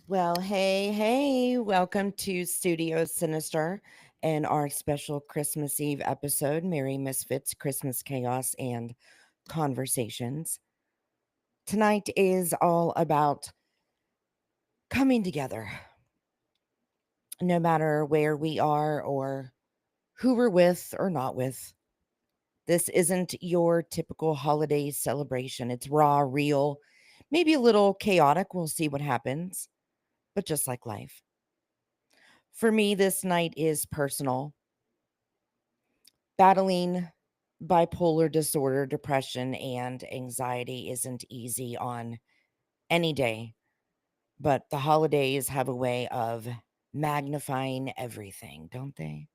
Well, hey, welcome to Studio Sinister and our special Christmas Eve episode, Merry Misfits, Christmas Chaos, and Conversations. Tonight is all about coming together, no matter where we are or who we're with or not with. This isn't your typical holiday celebration. It's raw, real, maybe a little chaotic. We'll see what happens, but just like life. For me, this night is personal. Battling bipolar disorder, depression, and anxiety isn't easy on any day, but the holidays have a way of magnifying everything, don't they?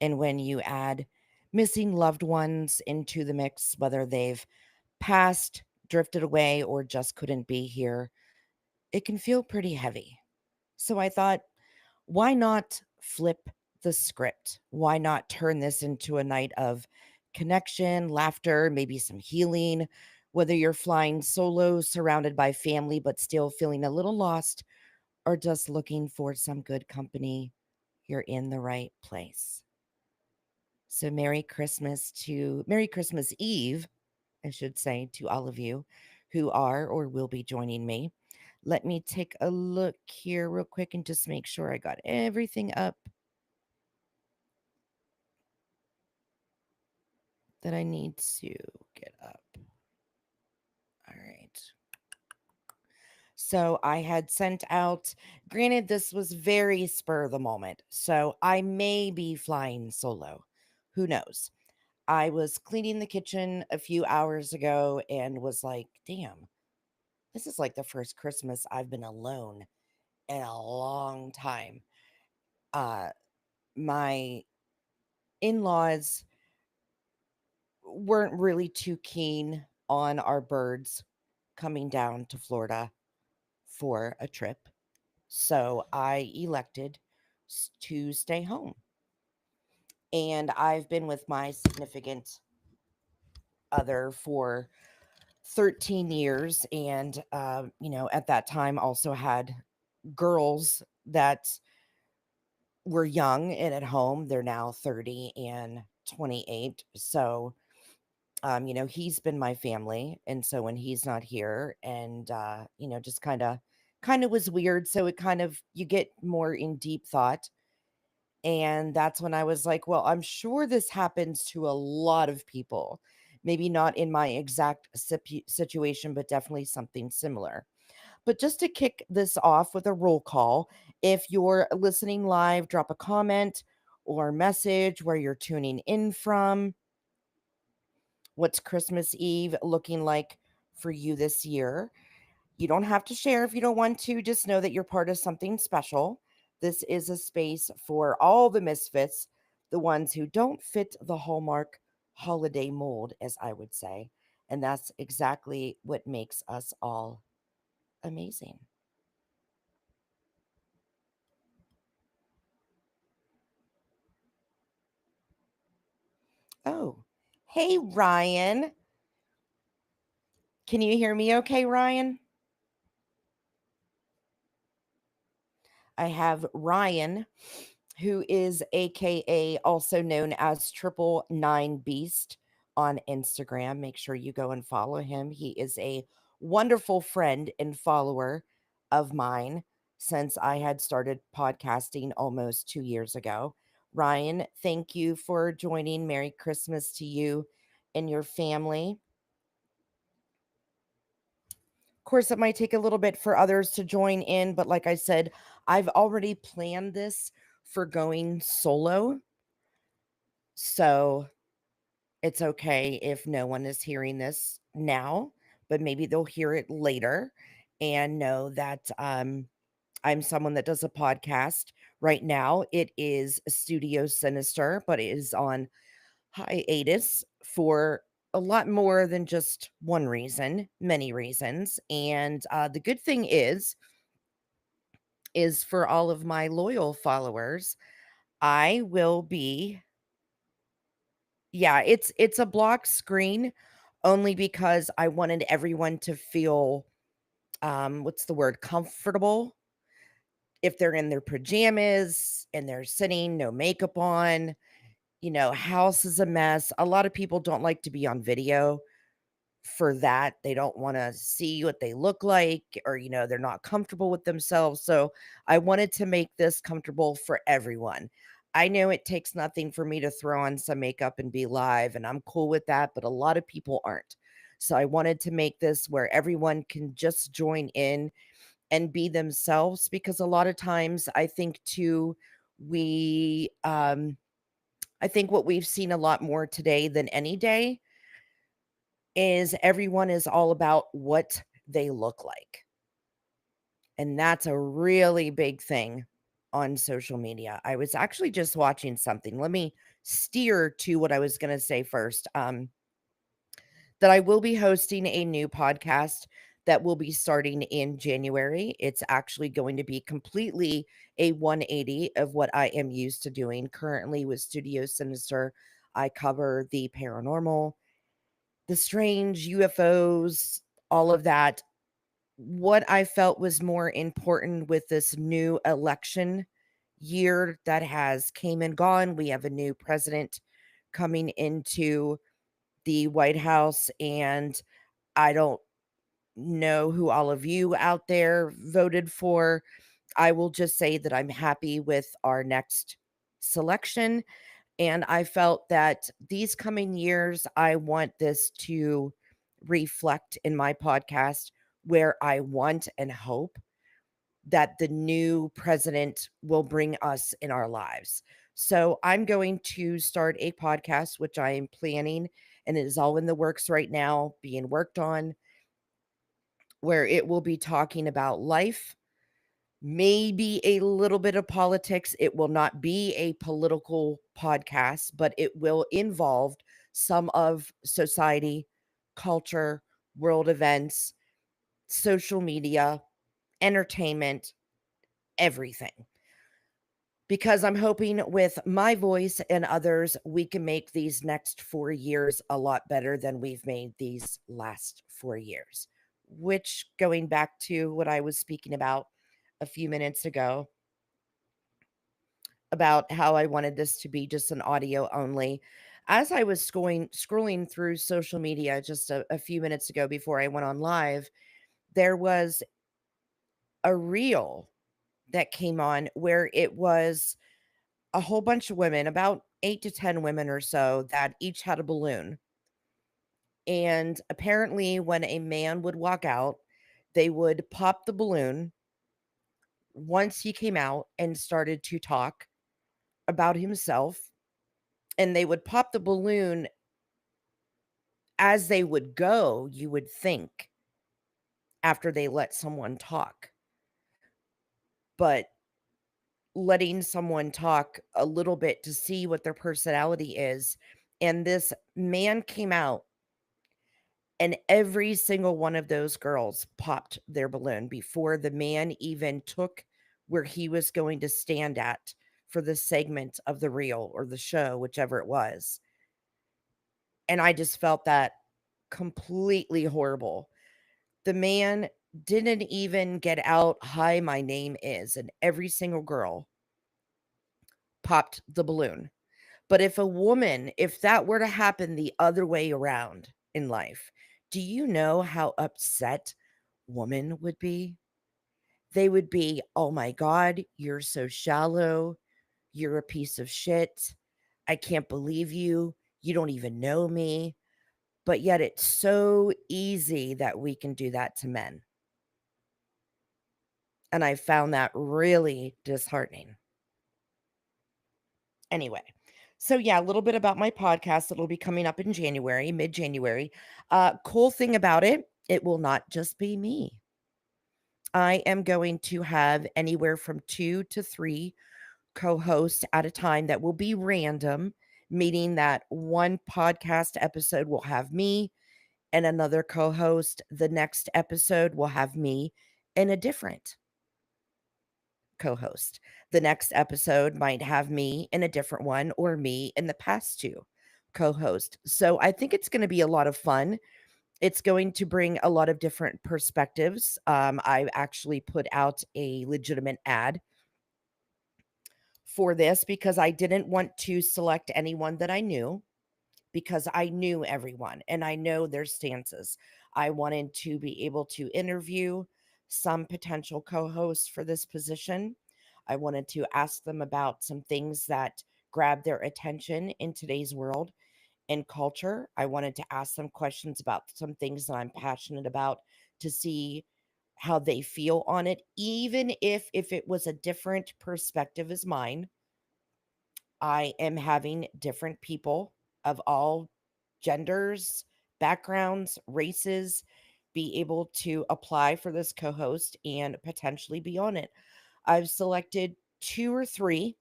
And when you add missing loved ones into the mix, whether they've passed, drifted away, or just couldn't be here, it can feel pretty heavy. So I thought, why not flip the script? Why not turn this into a night of connection, laughter, maybe some healing? Whether you're flying solo, surrounded by family, but still feeling a little lost, or just looking for some good company, you're in the right place. So, Merry Christmas Eve, I should say, to all of you who are or will be joining me. Let me take a look here real quick and just make sure I got everything up that I need to get up. All right. So I had sent out, granted, this was very spur of the moment. So I may be flying solo. Who knows? I was cleaning the kitchen a few hours ago and was like, damn, this is like the first Christmas I've been alone in a long time. Uh, my in laws weren't really too keen on our birds coming down to Florida for a trip. So I elected to stay home. And I've been with my significant other for 13 years. And, at that time also had girls that were young and at home. They're now 30 and 28. So, he's been my family. And so when he's not here and, just kind of was weird. So it kind of, you get more in deep thought. And that's when I was like, well, I'm sure this happens to a lot of people. Maybe not in my exact situation, but definitely something similar. But just to kick this off with a roll call, if you're listening live, drop a comment or message where you're tuning in from. What's Christmas Eve looking like for you this year? You don't have to share if you don't want to. Just know that you're part of something special. This is a space for all the misfits, the ones who don't fit the Hallmark holiday mold, as I would say. And that's exactly what makes us all amazing. Oh, hey, Ryan. Can you hear me okay, Ryan? I have Ryan, who is AKA also known as Triple Nine Beast on Instagram. Make sure you go and follow him. He is a wonderful friend and follower of mine since I had started podcasting almost 2 years ago. Ryan, thank you for joining. Merry Christmas to you and your family. Of course, it might take a little bit for others to join in, but like I said, I've already planned this for going solo. So it's okay if no one is hearing this now, but maybe they'll hear it later and know that I'm someone that does a podcast right now. It is Studio Sinister, but it is on hiatus for a lot more than just one reason, many reasons. And the good thing is for all of my loyal followers, I will be, yeah, it's a block screen only because I wanted everyone to feel what's the word? Comfortable. If they're in their pajamas and they're sitting, no makeup on, house is a mess. A lot of people don't like to be on video for that. They don't want to see what they look like, or, they're not comfortable with themselves. So I wanted to make this comfortable for everyone. I know it takes nothing for me to throw on some makeup and be live, and I'm cool with that, but a lot of people aren't. So I wanted to make this where everyone can just join in and be themselves, because a lot of times I think too, we I think what we've seen a lot more today than any day is everyone is all about what they look like. And that's a really big thing on social media. I was actually just watching something. Let me steer to what I was going to say first. That I will be hosting a new podcast that will be starting in January. It's actually going to be completely a 180 of what I am used to doing currently with Studio Sinister. I cover the paranormal, the strange, UFOs, all of that. What I felt was more important with this new election year that has came and gone. We have a new president coming into the White House, and I don't know who all of you out there voted for. I will just say that I'm happy with our next selection. And I felt that these coming years, I want this to reflect in my podcast where I want and hope that the new president will bring us in our lives. So I'm going to start a podcast, which I am planning, and it is all in the works right now, being worked on, where it will be talking about life, maybe a little bit of politics. It will not be a political podcast, but it will involve some of society, culture, world events, social media, entertainment, everything. Because I'm hoping with my voice and others, we can make these next 4 years a lot better than we've made these last 4 years. Which, going back to what I was speaking about a few minutes ago, about how I wanted this to be just an audio only. As I was scrolling through social media just a few minutes ago before I went on live, there was a reel that came on where it was a whole bunch of women, about 8 to 10 women or so, that each had a balloon. And apparently, when a man would walk out, they would pop the balloon once he came out and started to talk about himself. And they would pop the balloon as they would go, you would think, after they let someone talk. But letting someone talk a little bit to see what their personality is. And this man came out, and every single one of those girls popped their balloon before the man even took where he was going to stand at for the segment of the reel or the show, whichever it was. And I just felt that completely horrible. The man didn't even get out, "Hi, my name is," and every single girl popped the balloon. But if that were to happen the other way around in life, do you know how upset women would be? They would be, "Oh my God, you're so shallow. You're a piece of shit. I can't believe you. You don't even know me." But yet it's so easy that we can do that to men. And I found that really disheartening. Anyway, so yeah, a little bit about my podcast that'll be coming up in January, mid-January. Cool thing about it, it will not just be me. I am going to have anywhere from 2 to 3 co-hosts at a time that will be random, meaning that one podcast episode will have me and another co-host. The next episode will have me and a different co-host. The next episode might have me in a different one, or me in the past two co-host. So I think it's going to be a lot of fun. It's going to bring a lot of different perspectives. I actually put out a legitimate ad for this because I didn't want to select anyone that I knew, because I knew everyone and I know their stances. I wanted to be able to interview some potential co hosts for this position. I wanted to ask them about some things that grab their attention in today's world and culture. I wanted to ask them questions about some things that I'm passionate about to see how they feel on it, even if it was a different perspective as mine. I am having different people of all genders, backgrounds, races be able to apply for this co-host and potentially be on it. I've selected two or three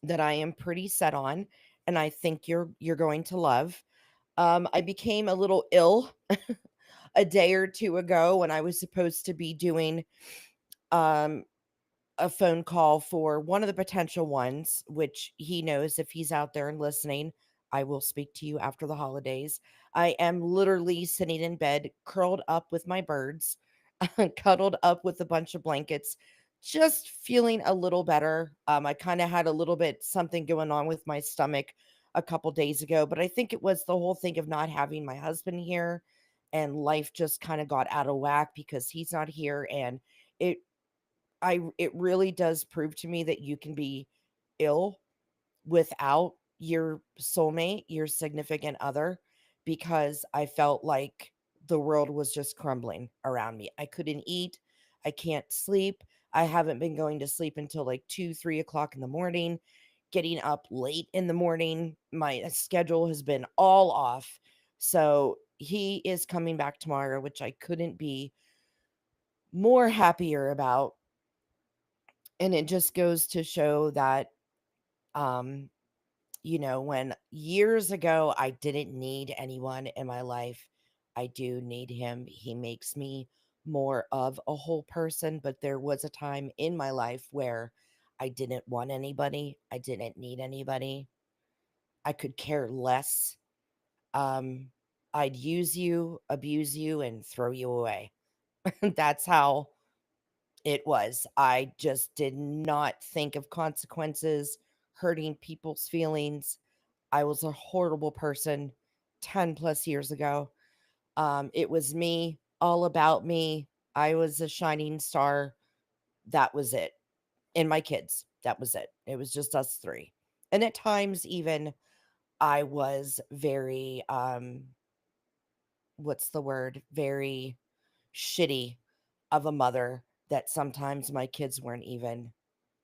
that I am pretty set on, and I think you're going to love. I became a little ill a day or two ago when I was supposed to be doing um a phone call for one of the potential ones, which he knows if he's out there and listening, I will speak to you after the holidays. I am literally sitting in bed, curled up with my birds, cuddled up with a bunch of blankets, just feeling a little better. I kind of had a little bit something going on with my stomach a couple days ago, but I think it was the whole thing of not having my husband here, and life just kind of got out of whack because he's not here. And it it really does prove to me that you can be ill without your soulmate, your significant other, because I felt like the world was just crumbling around me. I couldn't eat. I can't sleep. I haven't been going to sleep until like 2, 3 o'clock in the morning, getting up late in the morning. My schedule has been all off. So he is coming back tomorrow, which I couldn't be more happier about. And it just goes to show that, um, when years ago I didn't need anyone in my life, I do need him. He makes me more of a whole person. But there was a time in my life where I didn't want anybody, I didn't need anybody, I could care less. Um, I'd use you, abuse you, and throw you away. That's how it was. I just did not think of consequences, hurting people's feelings. I was a horrible person 10 plus years ago. It was me, all about me. I was a shining star. That was it. And my kids, that was it. It was just us three. And at times, even I was very, what's the word? Very shitty of a mother, that sometimes my kids weren't even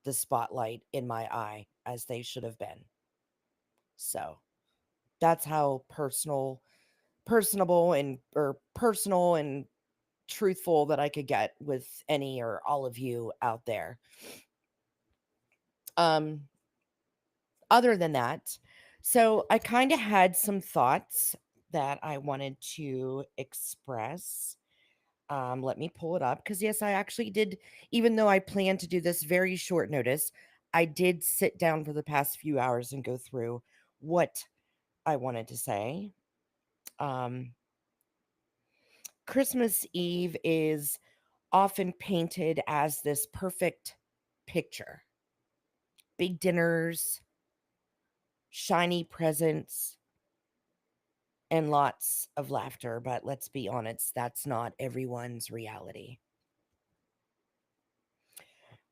the spotlight in my eye as they should have been. So that's how personable and or personal and truthful that I could get with any or all of you out there. Um Other than that, so I kind of had some thoughts that I wanted to express. Let me pull it up because yes, I actually did, even though I planned to do this very short notice, I did sit down for the past few hours and go through what I wanted to say. Um, Christmas Eve is often painted as this perfect picture: big dinners, shiny presents, and lots of laughter. But let's be honest, that's not everyone's reality.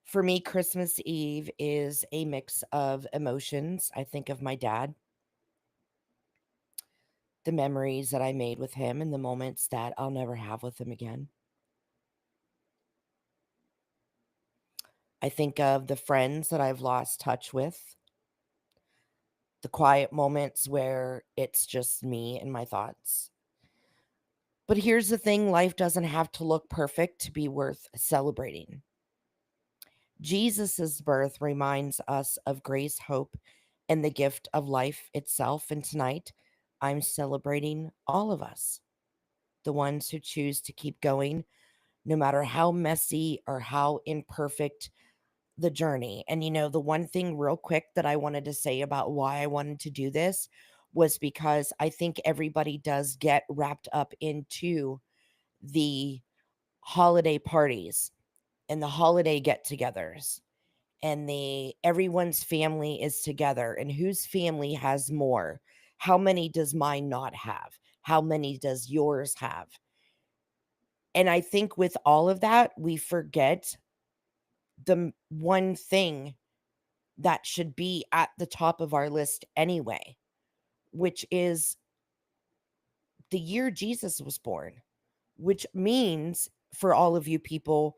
For me, Christmas Eve is a mix of emotions. I think of my dad, the memories that I made with him, and the moments that I'll never have with him again. I think of the friends that I've lost touch with, the quiet moments where it's just me and my thoughts. But here's the thing: life doesn't have to look perfect to be worth celebrating. Jesus' birth reminds us of grace, hope, and the gift of life itself. And tonight, I'm celebrating all of us, the ones who choose to keep going, no matter how messy or how imperfect the journey. And the one thing real quick that I wanted to say about why I wanted to do this was because I think everybody does get wrapped up into the holiday parties and the holiday get-togethers and the everyone's family is together and whose family has more. How many does mine not have? How many does yours have? And I think with all of that, we forget the one thing that should be at the top of our list anyway, which is the year Jesus was born, which means for all of you people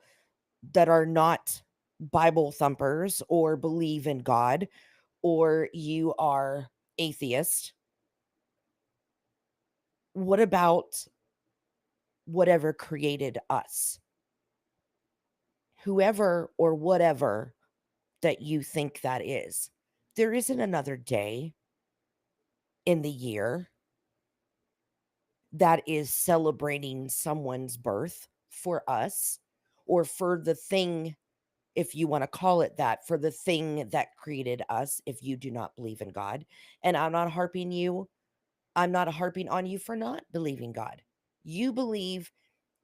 that are not Bible thumpers or believe in God or you are atheist, what about whatever created us? Whoever or whatever that you think that is. There isn't another day in the year that is celebrating someone's birth for us or for the thing, if you want to call it that, for the thing that created us, if you do not believe in God. And I'm not harping on you for not believing God. You believe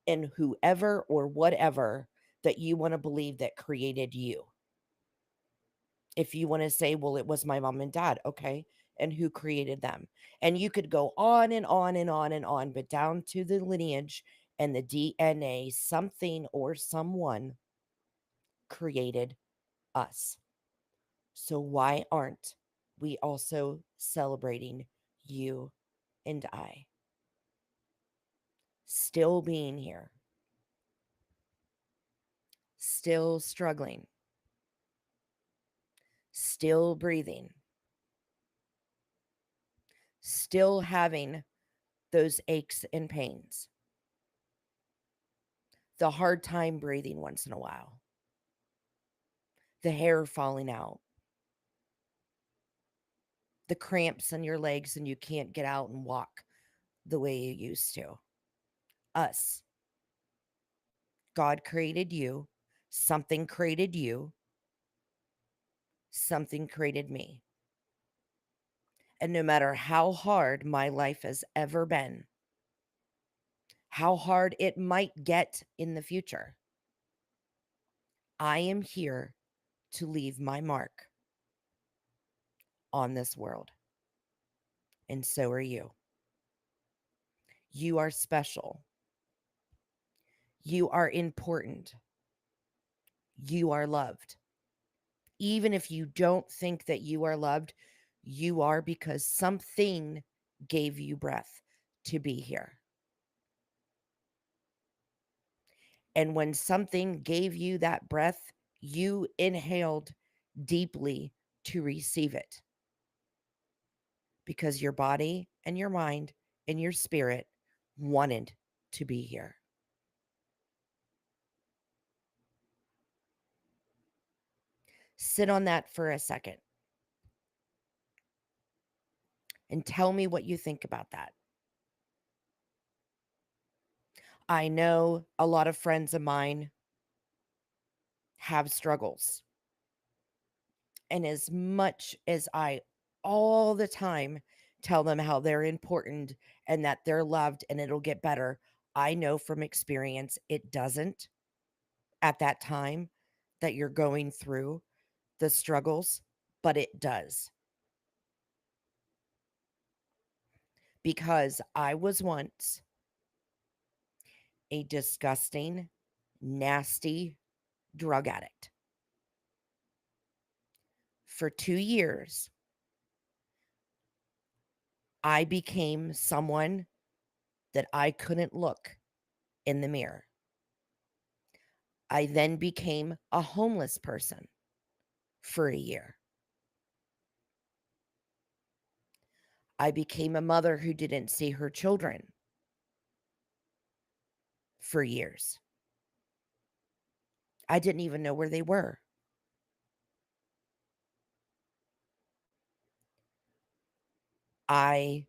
in whoever or whatever that you want to believe that created you. If you want to say, well, it was my mom and dad, okay, and who created them? And you could go on and on and on and on, but down to the lineage and the DNA, something or someone created us. So why aren't we also celebrating you and I? Still being here, still struggling, still breathing, still having those aches and pains, the hard time breathing once in a while, the hair falling out, the cramps in your legs and you can't get out and walk the way you used to. Us. God created you. Something created you. Something created me. And no matter how hard my life has ever been, how hard it might get in the future, I am here to leave my mark on this world. And so are you. You are special. You are important. You are loved. Even if you don't think that you are loved, you are because something gave you breath to be here. And when something gave you that breath, you inhaled deeply to receive it because your body and your mind and your spirit wanted to be here. Sit on that for a second and tell me what you think about that. I know a lot of friends of mine have struggles. And as much as I all the time tell them how they're important and that they're loved and it'll get better, I know from experience it doesn't at that time that you're going through the struggles, but it does. Because I was once a disgusting, nasty drug addict. For 2 years, I became someone that I couldn't look in the mirror. I then became a homeless person for a year. I became a mother who didn't see her children for years. I didn't even know where they were. I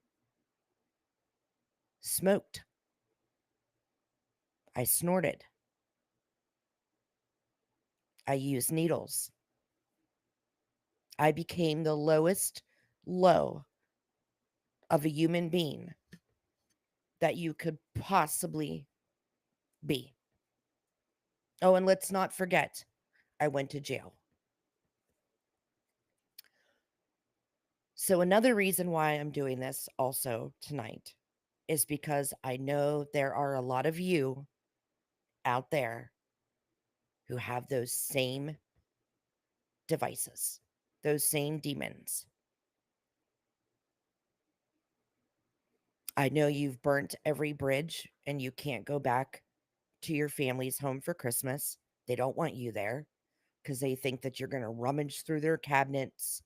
smoked. I snorted. I used needles. I became the lowest low of a human being that you could possibly be. Oh, and let's not forget, I went to jail. So, another reason why I'm doing this also tonight is because I know there are a lot of you out there who have those same devices, those same demons. I know you've burnt every bridge and you can't go back to your family's home for Christmas. They don't want you there because they think that you're going to rummage through their cabinets.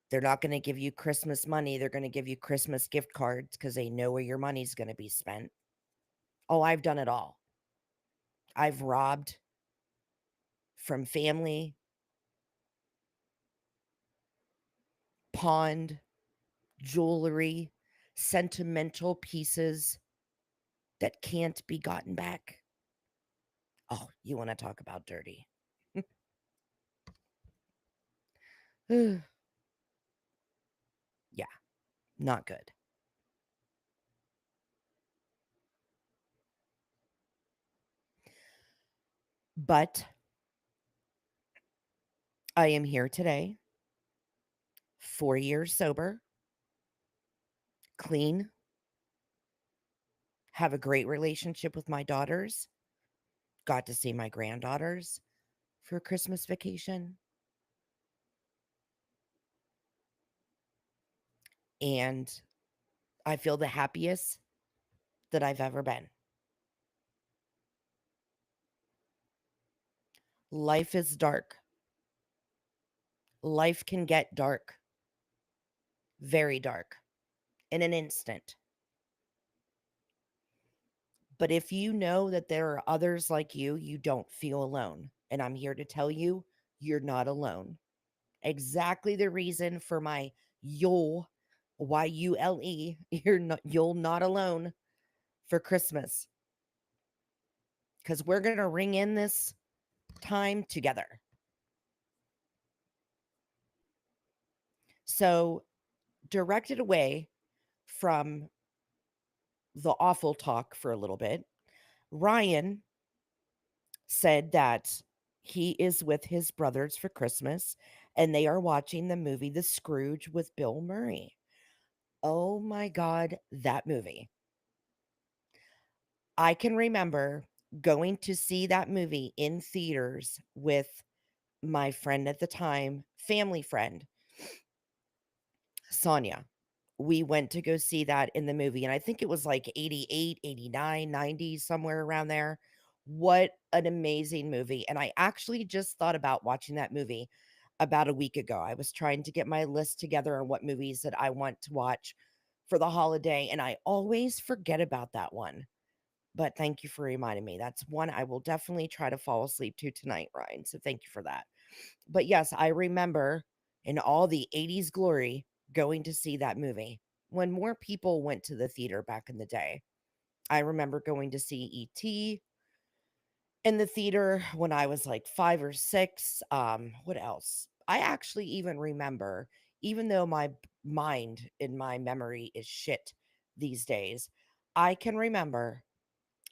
They're not going to give you Christmas money. They're going to give you Christmas gift cards because they know where your money's going to be spent. Oh, I've done it all. I've robbed from family, pawned jewelry, sentimental pieces that can't be gotten back. Oh, you want to talk about dirty? Yeah, not good. But I am here today, 4 years sober, clean, have a great relationship with my daughters, got to see my granddaughters for Christmas vacation, and I feel the happiest that I've ever been. Life is dark. Life can get dark, very dark, in an instant. But if you know that there are others like you don't feel alone. And I'm here to tell you, you're not alone. Exactly the reason for my Yule, Yule, you're not alone for Christmas. Because we're going to ring in this time together. So, directed away from the awful talk for a little bit, Ryan said that he is with his brothers for Christmas and they are watching the movie The Scrooge with Bill Murray. Oh my God, that movie. I can remember going to see that movie in theaters with my friend at the time, family friend, Sonia. We went to go see that in the movie, and I think it was like 88, 89, 90, somewhere around there. What an amazing movie. And I actually just thought about watching that movie about a week ago. I was trying to get my list together on what movies that I want to watch for the holiday, and I always forget about that one. But thank you for reminding me. That's one I will definitely try to fall asleep to tonight, Ryan. So thank you for that. But yes, I remember in all the 80s glory going to see that movie when more people went to the theater back in the day. I remember going to see E.T. in the theater when I was like 5 or 6. What else? I actually even remember, even though my mind in my memory is shit these days, I can remember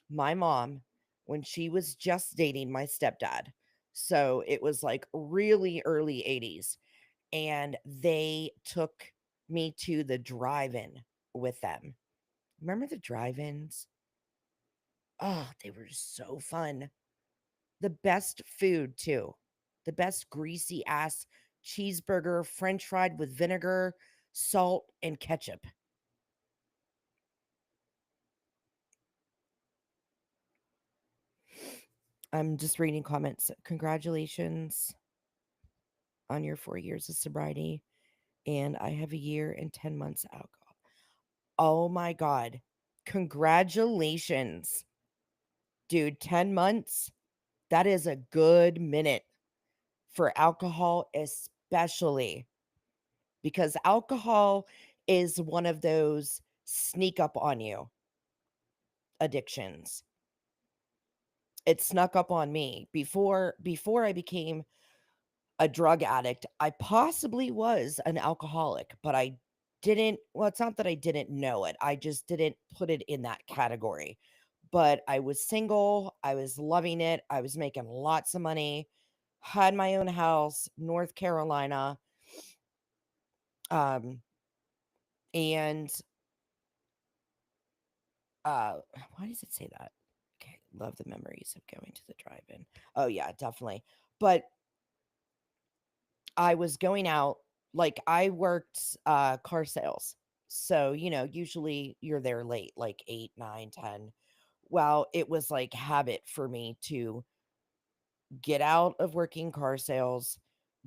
my mom when she was just dating my stepdad. So it was like really early 80s. And they took me to the drive in with them. Remember the drive ins? Oh, they were so fun. The best food, too. The best greasy ass cheeseburger, french fried with vinegar, salt, and ketchup. I'm just reading comments. Congratulations on your 4 years of sobriety. And I have a year and 10 months alcohol. Oh my God. Congratulations, dude. 10 months. That is a good minute for alcohol, especially because alcohol is one of those sneak up on you addictions. It snuck up on me before I became a drug addict. I possibly was an alcoholic, but I didn't, well, it's not that I didn't know it. I just didn't put it in that category. But I was single, I was loving it, I was making lots of money, had my own house, North Carolina, um, and uh why does it say that? Okay, love the memories of going to the drive-in. Oh yeah, definitely. But I was going out, like I worked car sales. So, usually you're there late, like 8, 9, 10. Well, it was like habit for me to get out of working car sales,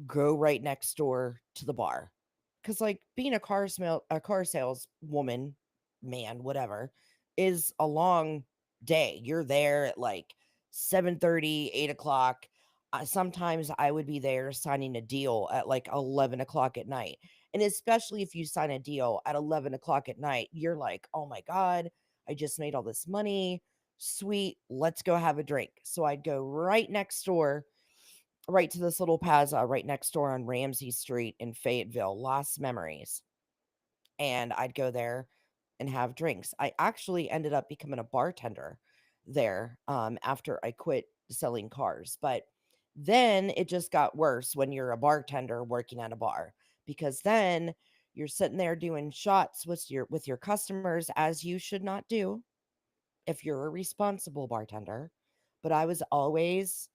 go right next door to the bar. Cause like being a car sales woman, man, whatever, is a long day. You're there at like 7:30, 8 o'clock. Sometimes I would be there signing a deal at like 11 o'clock at night. And especially if you sign a deal at 11 o'clock at night, you're like, oh my God, I just made all this money. Sweet, let's go have a drink. So I'd go right next door, right to this little plaza right next door on Ramsey Street in Fayetteville, Lost Memories. And I'd go there and have drinks. I actually ended up becoming a bartender there after I quit selling cars. But then it just got worse when you're a bartender working at a bar, because then you're sitting there doing shots with your customers, as you should not do if you're a responsible bartender. But I was always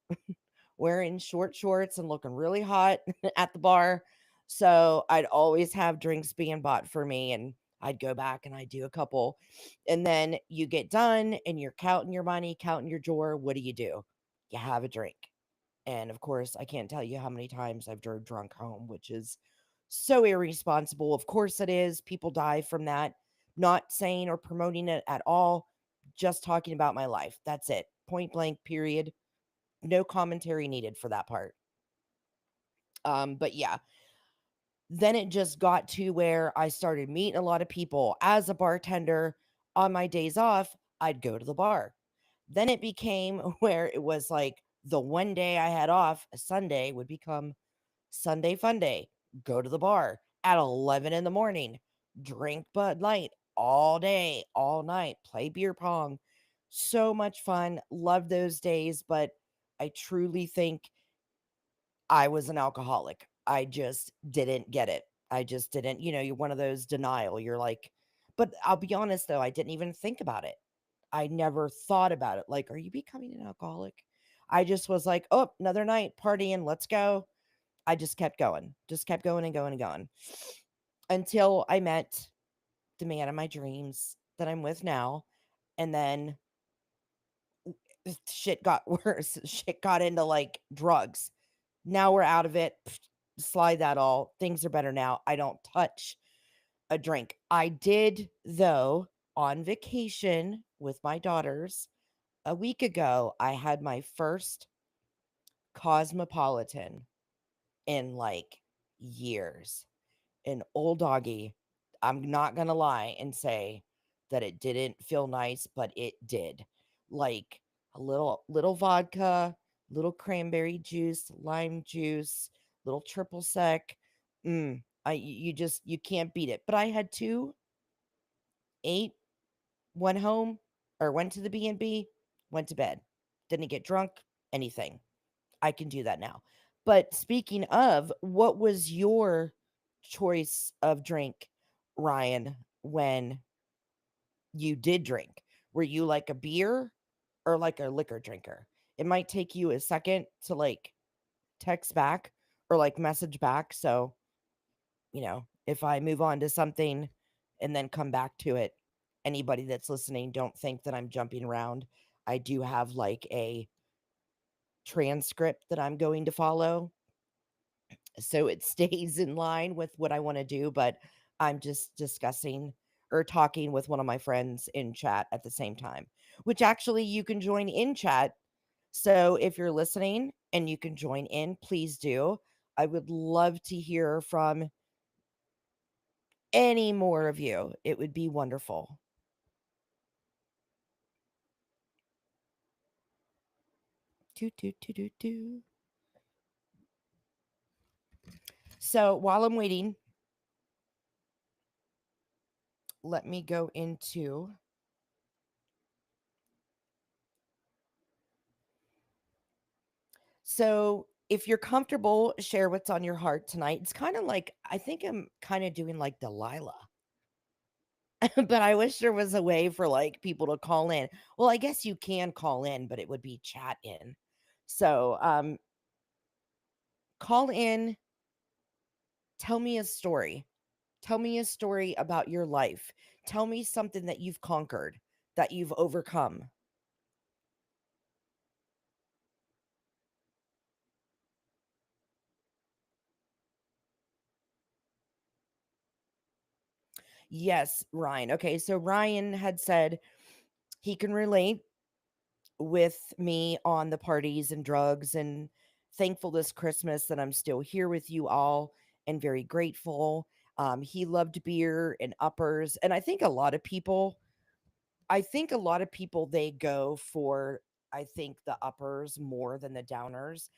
wearing short shorts and looking really hot at the bar. So I'd always have drinks being bought for me, and I'd go back and I'd do a couple. And then you get done and you're counting your money, counting your drawer. What do? You have a drink. And of course, I can't tell you how many times I've drove drunk home, which is so irresponsible. Of course, it is. People die from that. Not saying or promoting it at all, just talking about my life. That's it. Point blank, period. No commentary needed for that part. But yeah, then it just got to where I started meeting a lot of people as a bartender. On my days off, I'd go to the bar. Then it became where it was like the one day I had off, a Sunday, would become Sunday fun day. Go to the bar at 11 in the morning, drink Bud Light all day, all night, play beer pong. So much fun. Love those days, but I truly think I was an alcoholic. I just didn't get it. I just didn't, you're one of those denial. You're like, but I'll be honest though, I didn't even think about it. I never thought about it. Like, are you becoming an alcoholic? I just was like, oh, another night partying, let's go. I just kept going and going and going until I met the man of my dreams that I'm with now. And then shit got worse. Shit got into like drugs. Now we're out of it. Slide that all. Things are better now. I don't touch a drink. I did, though, on vacation with my daughters a week ago. I had my first Cosmopolitan in like years. An old doggy. I'm not going to lie and say that it didn't feel nice, but it did. Like a little vodka, little cranberry juice, lime juice, little triple sec. You can't beat it. But I had two, ate, went home, or went to the B&B, went to bed. Didn't get drunk, anything. I can do that now. But speaking of, what was your choice of drink, Ryan, when you did drink? Were you like a beer or like a liquor drinker? It might take you a second to like text back or like message back. So, if I move on to something and then come back to it, anybody that's listening, don't think that I'm jumping around. I do have like a transcript that I'm going to follow, so it stays in line with what I want to do, but I'm just discussing or talking with one of my friends in chat at the same time, which actually you can join in chat. So if you're listening and you can join in, please do. I would love to hear from any more of you. It would be wonderful. Toot, toot, toot, toot, toot. So while I'm waiting let me go into. So, if you're comfortable, share what's on your heart tonight. It's kind of like, I think I'm kind of doing like Delilah, but I wish there was a way for like people to call in. Well, I guess you can call in, but it would be chat in. So, call in, tell me a story. Tell me a story about your life. Tell me something that you've conquered, that you've overcome. Yes, Ryan. Okay, so Ryan had said he can relate with me on the parties and drugs, and thankful this Christmas that I'm still here with you all and very grateful. He loved beer and uppers. And I think a lot of people, they go for, I think, the uppers more than the downers.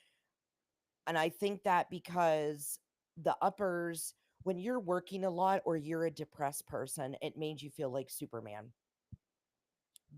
And I think that because the uppers, when you're working a lot or you're a depressed person, it made you feel like Superman.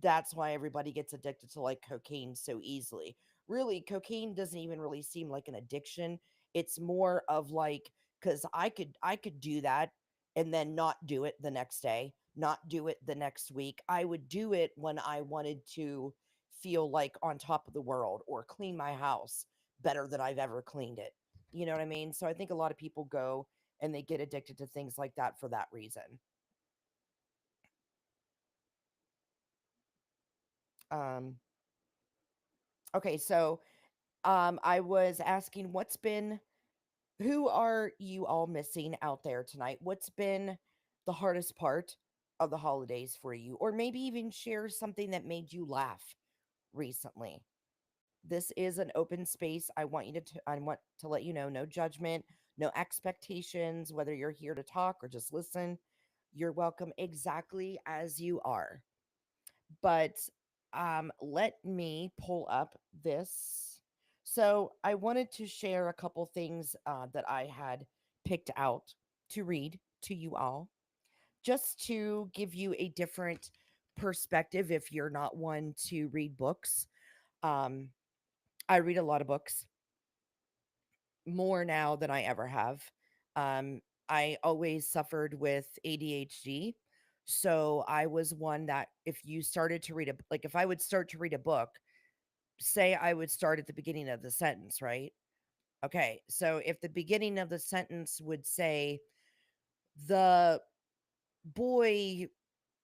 That's why everybody gets addicted to like cocaine so easily. Really, cocaine doesn't even really seem like an addiction. It's more of like, cuz I could do that and then not do it the next day, not do it the next week. I would do it when I wanted to feel like on top of the world or clean my house better than I've ever cleaned it. You know what I mean? So I think a lot of people go and they get addicted to things like that for that reason. Um okay, so I was asking who are you all missing out there tonight? What's been the hardest part of the holidays for you? Or maybe even share something that made you laugh recently. This is an open space. I want to let you know, no judgment, no expectations, whether you're here to talk or just listen. You're welcome exactly as you are. But let me pull up this. So I wanted to share a couple things that I had picked out to read to you all, just to give you a different perspective if you're not one to read books. Um, I read a lot of books, more now than I ever have. Um, I always suffered with ADHD. So I was one that if you started to read like if I would start to read a book, say I would start at the beginning of the sentence, right? Okay. So if the beginning of the sentence would say, the boy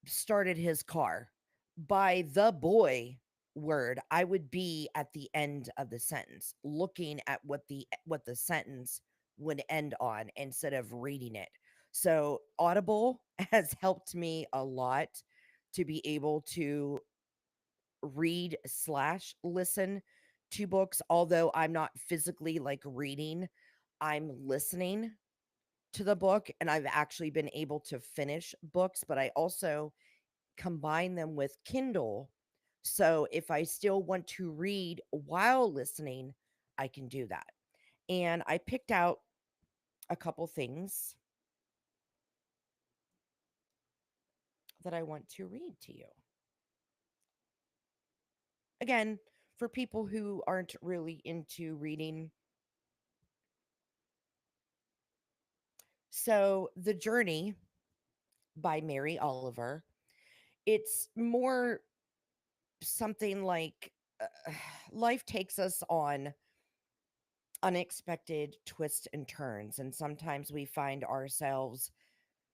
started his car, by the boy word, I would be at the end of the sentence, looking at what the sentence would end on instead of reading it. So Audible has helped me a lot to be able to read slash listen to books, although I'm not physically like reading, I'm listening to the book, and I've actually been able to finish books, but I also combine them with Kindle. So if I still want to read while listening, I can do that. And I picked out a couple things that I want to read to you. Again, for people who aren't really into reading. So, The Journey by Mary Oliver, it's more something like life takes us on unexpected twists and turns, and sometimes we find ourselves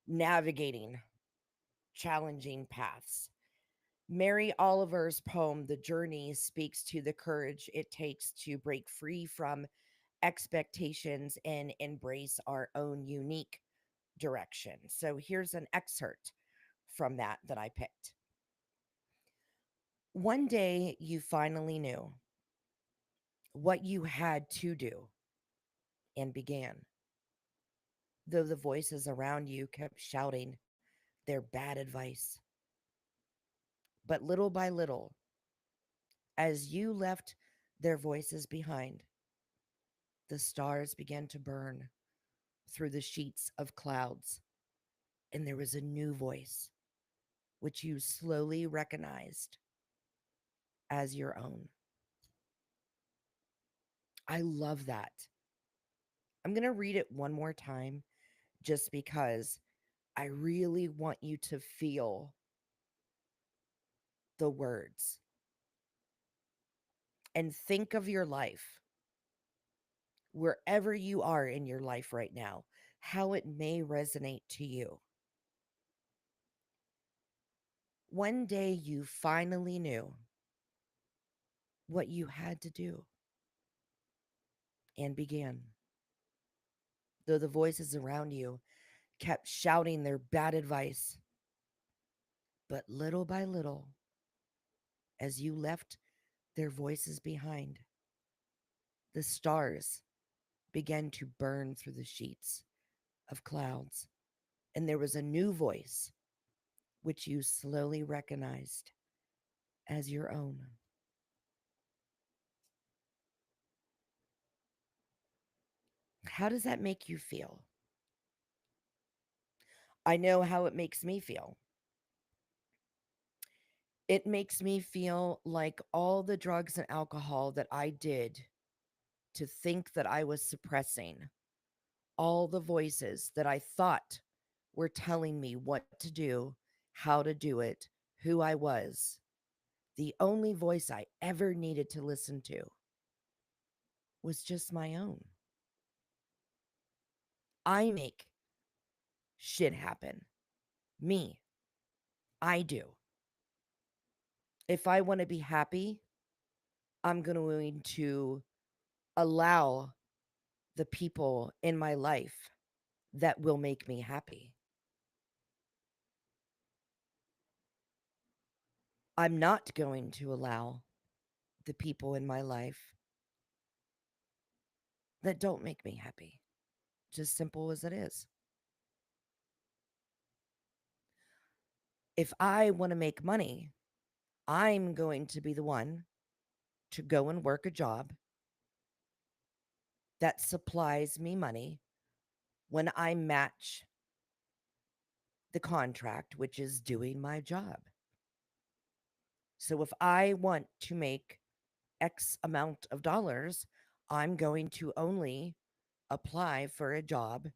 navigating challenging paths. Mary Oliver's poem, The Journey, speaks to the courage it takes to break free from expectations and embrace our own unique direction. So here's an excerpt from that I picked. One day you finally knew what you had to do and began, though the voices around you kept shouting their bad advice. But little by little, as you left their voices behind, the stars began to burn through the sheets of clouds, and there was a new voice. which you slowly recognized as your own. I love that. I'm going to read it one more time just because I really want you to feel the words and think of your life, wherever you are in your life right now, how it may resonate to you. One day you finally knew what you had to do and began. Though the voices around you kept shouting their bad advice, but little by little, as you left their voices behind, the stars began to burn through the sheets of clouds, and there was a new voice which you slowly recognized as your own. How does that make you feel? I know how it makes me feel. It makes me feel like all the drugs and alcohol that I did to think that I was suppressing, all the voices that I thought were telling me what to do, how to do it, who I was. The only voice I ever needed to listen to was just my own. I make shit happen. Me. I do. If I want to be happy, I'm going to allow the people in my life that will make me happy. I'm not going to allow the people in my life that don't make me happy. Just simple as it is. If I want to make money, I'm going to be the one to go and work a job that supplies me money when I match the contract, which is doing my job. So if I want to make X amount of dollars, I'm going to only apply for a job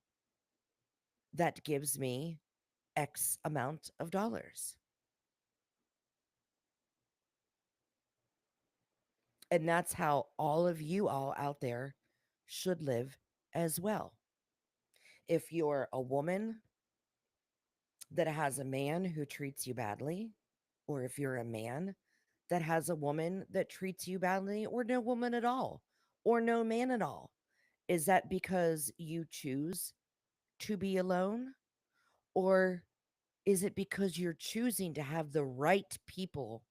that gives me X amount of dollars. And that's how all of you all out there should live as well. If you're a woman that has a man who treats you badly, or if you're a man that has a woman that treats you badly, or no woman at all, or no man at all, is that because you choose to be alone? Or is it because you're choosing to have the right people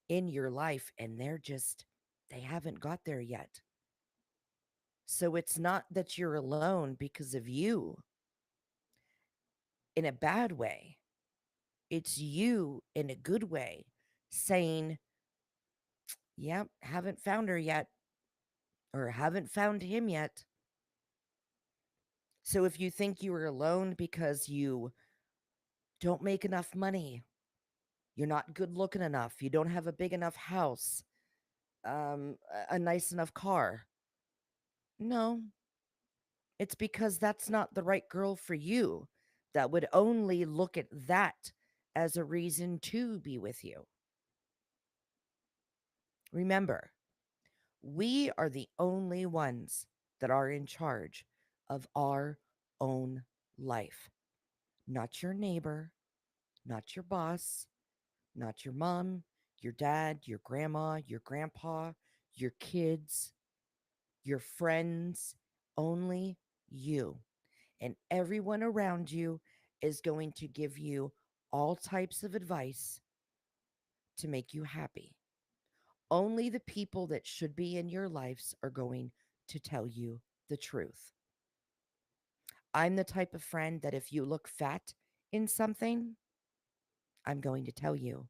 in your life and they haven't got there yet? So it's not that you're alone because of you in a bad way. It's you in a good way saying, yep, haven't found her yet or haven't found him yet. So if you think you are alone because you don't make enough money, you're not good looking enough, you don't have a big enough house, a nice enough car. No, it's because that's not the right girl for you. That would only look at that as a reason to be with you. Remember, we are the only ones that are in charge of our own life. Not your neighbor, not your boss, not your mom, your dad, your grandma, your grandpa, your kids, your friends, only you. And everyone around you is going to give you all types of advice to make you happy. Only the people that should be in your lives are going to tell you the truth. I'm the type of friend that if you look fat in something, I'm going to tell you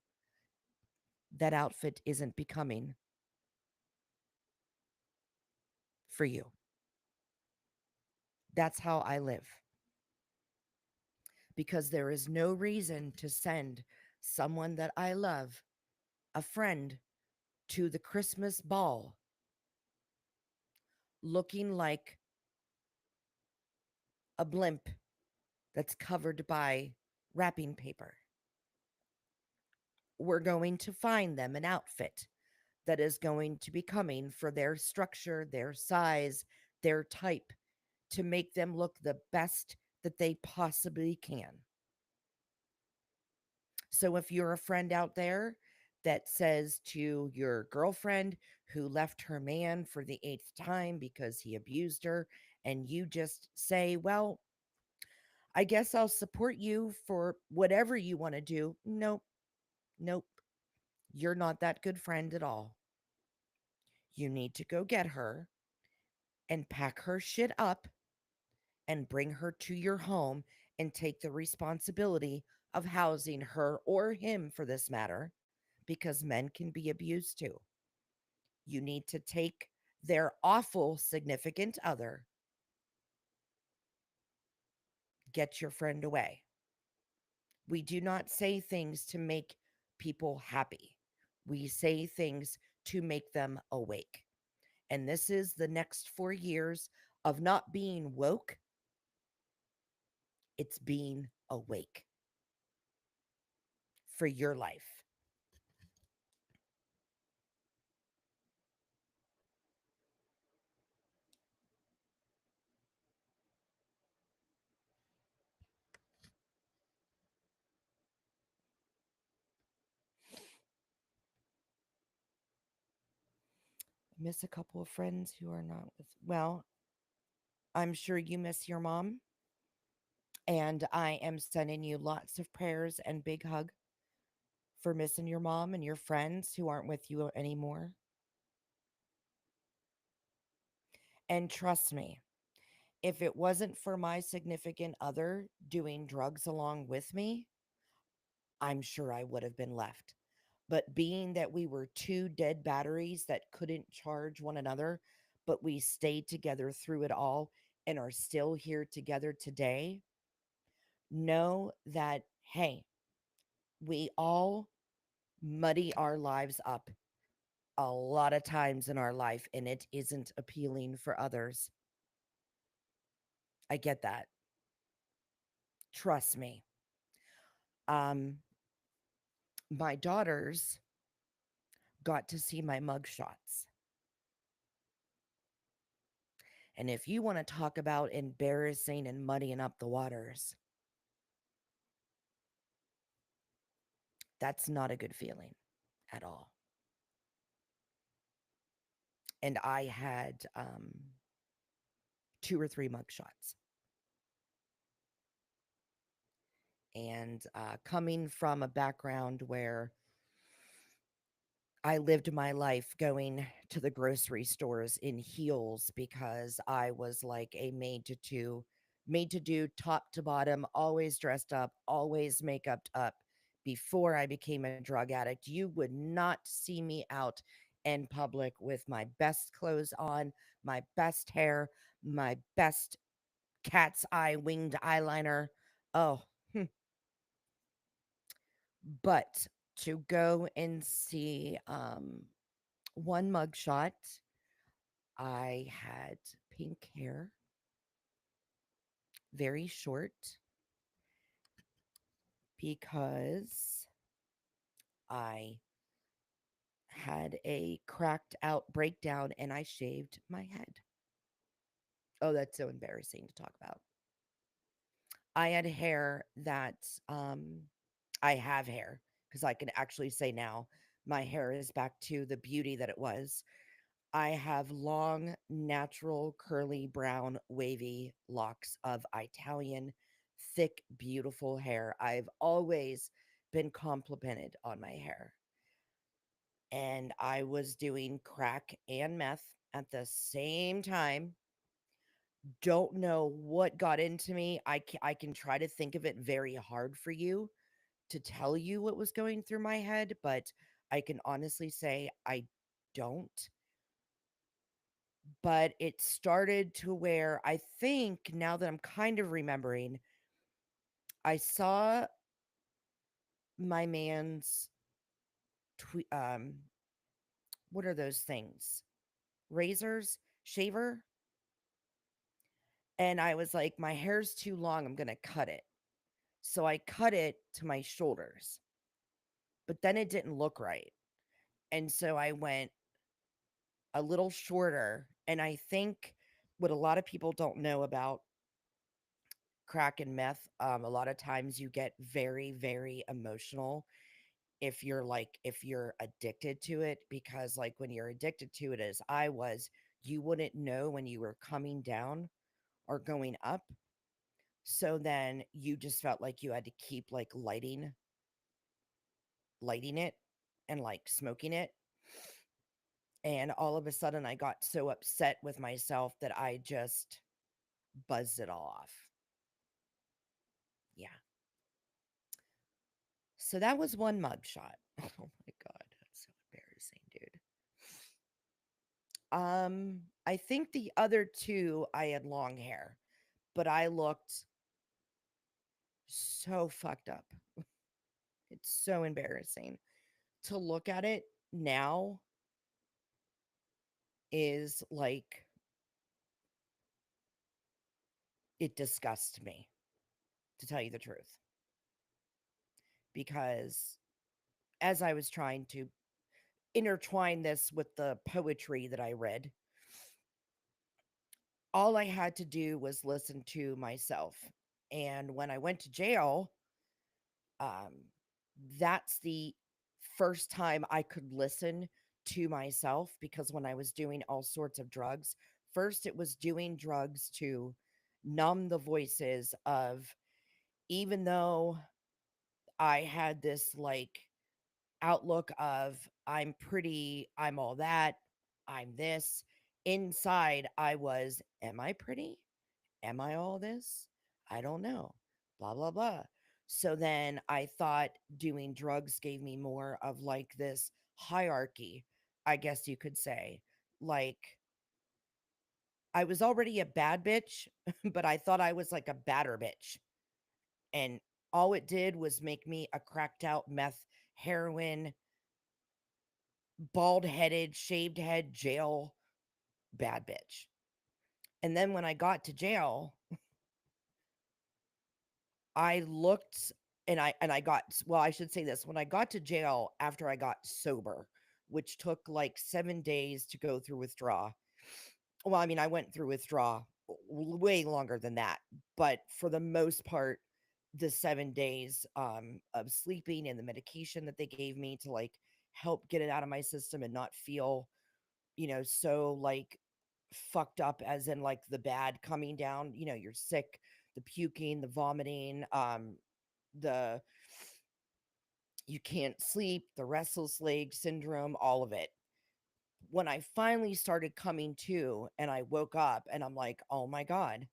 that outfit isn't becoming for you. That's how I live. Because there is no reason to send someone that I love, a friend, to the Christmas ball looking like a blimp that's covered by wrapping paper. We're going to find them an outfit that is going to be coming for their structure, their size, their type to make them look the best that they possibly can. So if you're a friend out there that says to your girlfriend who left her man for the eighth time because he abused her, and you just say, well, I guess I'll support you for whatever you want to do. Nope, nope. You're not that good friend at all. You need to go get her and pack her shit up and bring her to your home and take the responsibility of housing her or him for this matter, because men can be abused too. You need to take their awful significant other, get your friend away. We do not say things to make people happy. We say things to make them awake. And this is the next 4 years of not being woke, it's being awake for your life. Miss a couple of friends who are not with, well, I'm sure you miss your mom, and I am sending you lots of prayers and big hug for missing your mom and your friends who aren't with you anymore. And trust me, if it wasn't for my significant other doing drugs along with me, I'm sure I would have been left. But being that we were two dead batteries that couldn't charge one another, but we stayed together through it all and are still here together today, know that, hey, we all muddy our lives up a lot of times in our life, and it isn't appealing for others. I get that. Trust me. Um, my daughters got to see my mug shots. And if you want to talk about embarrassing and muddying up the waters, that's not a good feeling at all. And I had two or three mug shots. And coming from a background where I lived my life going to the grocery stores in heels because I was like a made to do, top to bottom, always dressed up, always makeup up before I became a drug addict. You would not see me out in public with my best clothes on, my best hair, my best cat's eye winged eyeliner. Oh, but to go and see one mugshot, I had pink hair, very short, because I had a cracked out breakdown and I shaved my head. Oh, that's so embarrassing to talk about. I had hair that I have hair because I can actually say now my hair is back to the beauty that it was. I have long, natural, curly, brown, wavy locks of Italian, thick, beautiful hair. I've always been complimented on my hair. And I was doing crack and meth at the same time. Don't know what got into me. I can try to think of it very hard for you to tell you what was going through my head, but I can honestly say I don't. But it started to where I think now that I'm kind of remembering, I saw my man's what are those things? Razors, shaver, and I was like, my hair's too long, I'm going to cut it. So I cut it to my shoulders, but then it didn't look right. And so I went a little shorter. And I think what a lot of people don't know about crack and meth, a lot of times you get very, very emotional if you're addicted to it, because like when you're addicted to it as I was, you wouldn't know when you were coming down or going up. So then you just felt like you had to keep like lighting it and like smoking it. And all of a sudden I got so upset with myself that I just buzzed it all off. Yeah. So that was one mug shot. Oh my god, that's so embarrassing, dude. I think the other two I had long hair, but I looked so fucked up. It's so embarrassing. To look at it now is like it disgusts me, to tell you the truth, because as I was trying to intertwine this with the poetry that I read, all I had to do was listen to myself. And when I went to jail, um, that's the first time I could listen to myself, because when I was doing all sorts of drugs, first it was doing drugs to numb the voices of, even though I had this like outlook of I'm pretty, I'm all that, I'm this. Inside, I was, am I pretty? Am I all this? I don't know. Blah, blah, blah. So then I thought doing drugs gave me more of like this hierarchy, I guess you could say. Like I was already a bad bitch, but I thought I was like a badder bitch. And all it did was make me a cracked out meth, heroin, bald headed, shaved head, jail bad bitch. And then when I got to jail, I looked and I got, well, I should say this. When I got to jail after I got sober, which took like 7 days to go through withdraw. Well, I mean, I went through withdraw way longer than that, but for the most part, the 7 days of sleeping and the medication that they gave me to like help get it out of my system and not feel, so like fucked up, as in like the bad coming down, you're sick, the puking, the vomiting, the you can't sleep, the restless leg syndrome, all of it. When I finally started coming to and I woke up and I'm like, oh my God,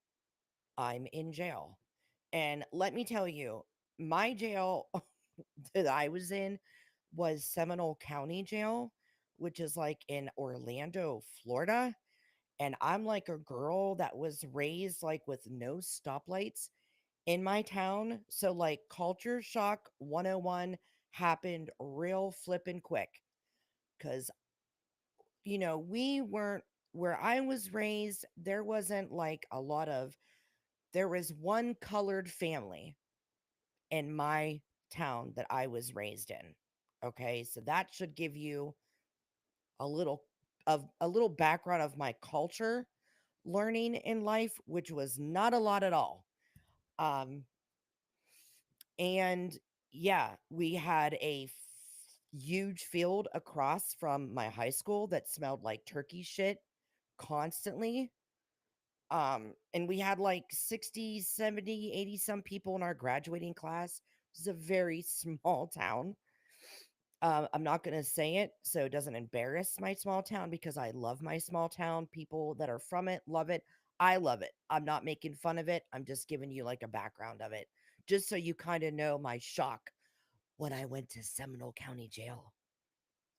I'm in jail. And let me tell you, my jail that I was in was Seminole County Jail, which is like in Orlando, Florida. And I'm like a girl that was raised like with no stoplights in my town. So like culture shock 101 happened real flippin' quick, cuz we weren't, where I was raised, there wasn't like a lot of, there was one colored family in my town that I was raised in. Okay? So that should give you a little a little background of my culture learning in life, which was not a lot at all. Um, and yeah, we had a huge field across from my high school that smelled like turkey shit constantly. And we had like 60, 70, 80 some people in our graduating class. It was a very small town. I'm not going to say it so it doesn't embarrass my small town, because I love my small town. People that are from it love it. I love it. I'm not making fun of it. I'm just giving you like a background of it, just so you kind of know my shock when I went to Seminole County Jail.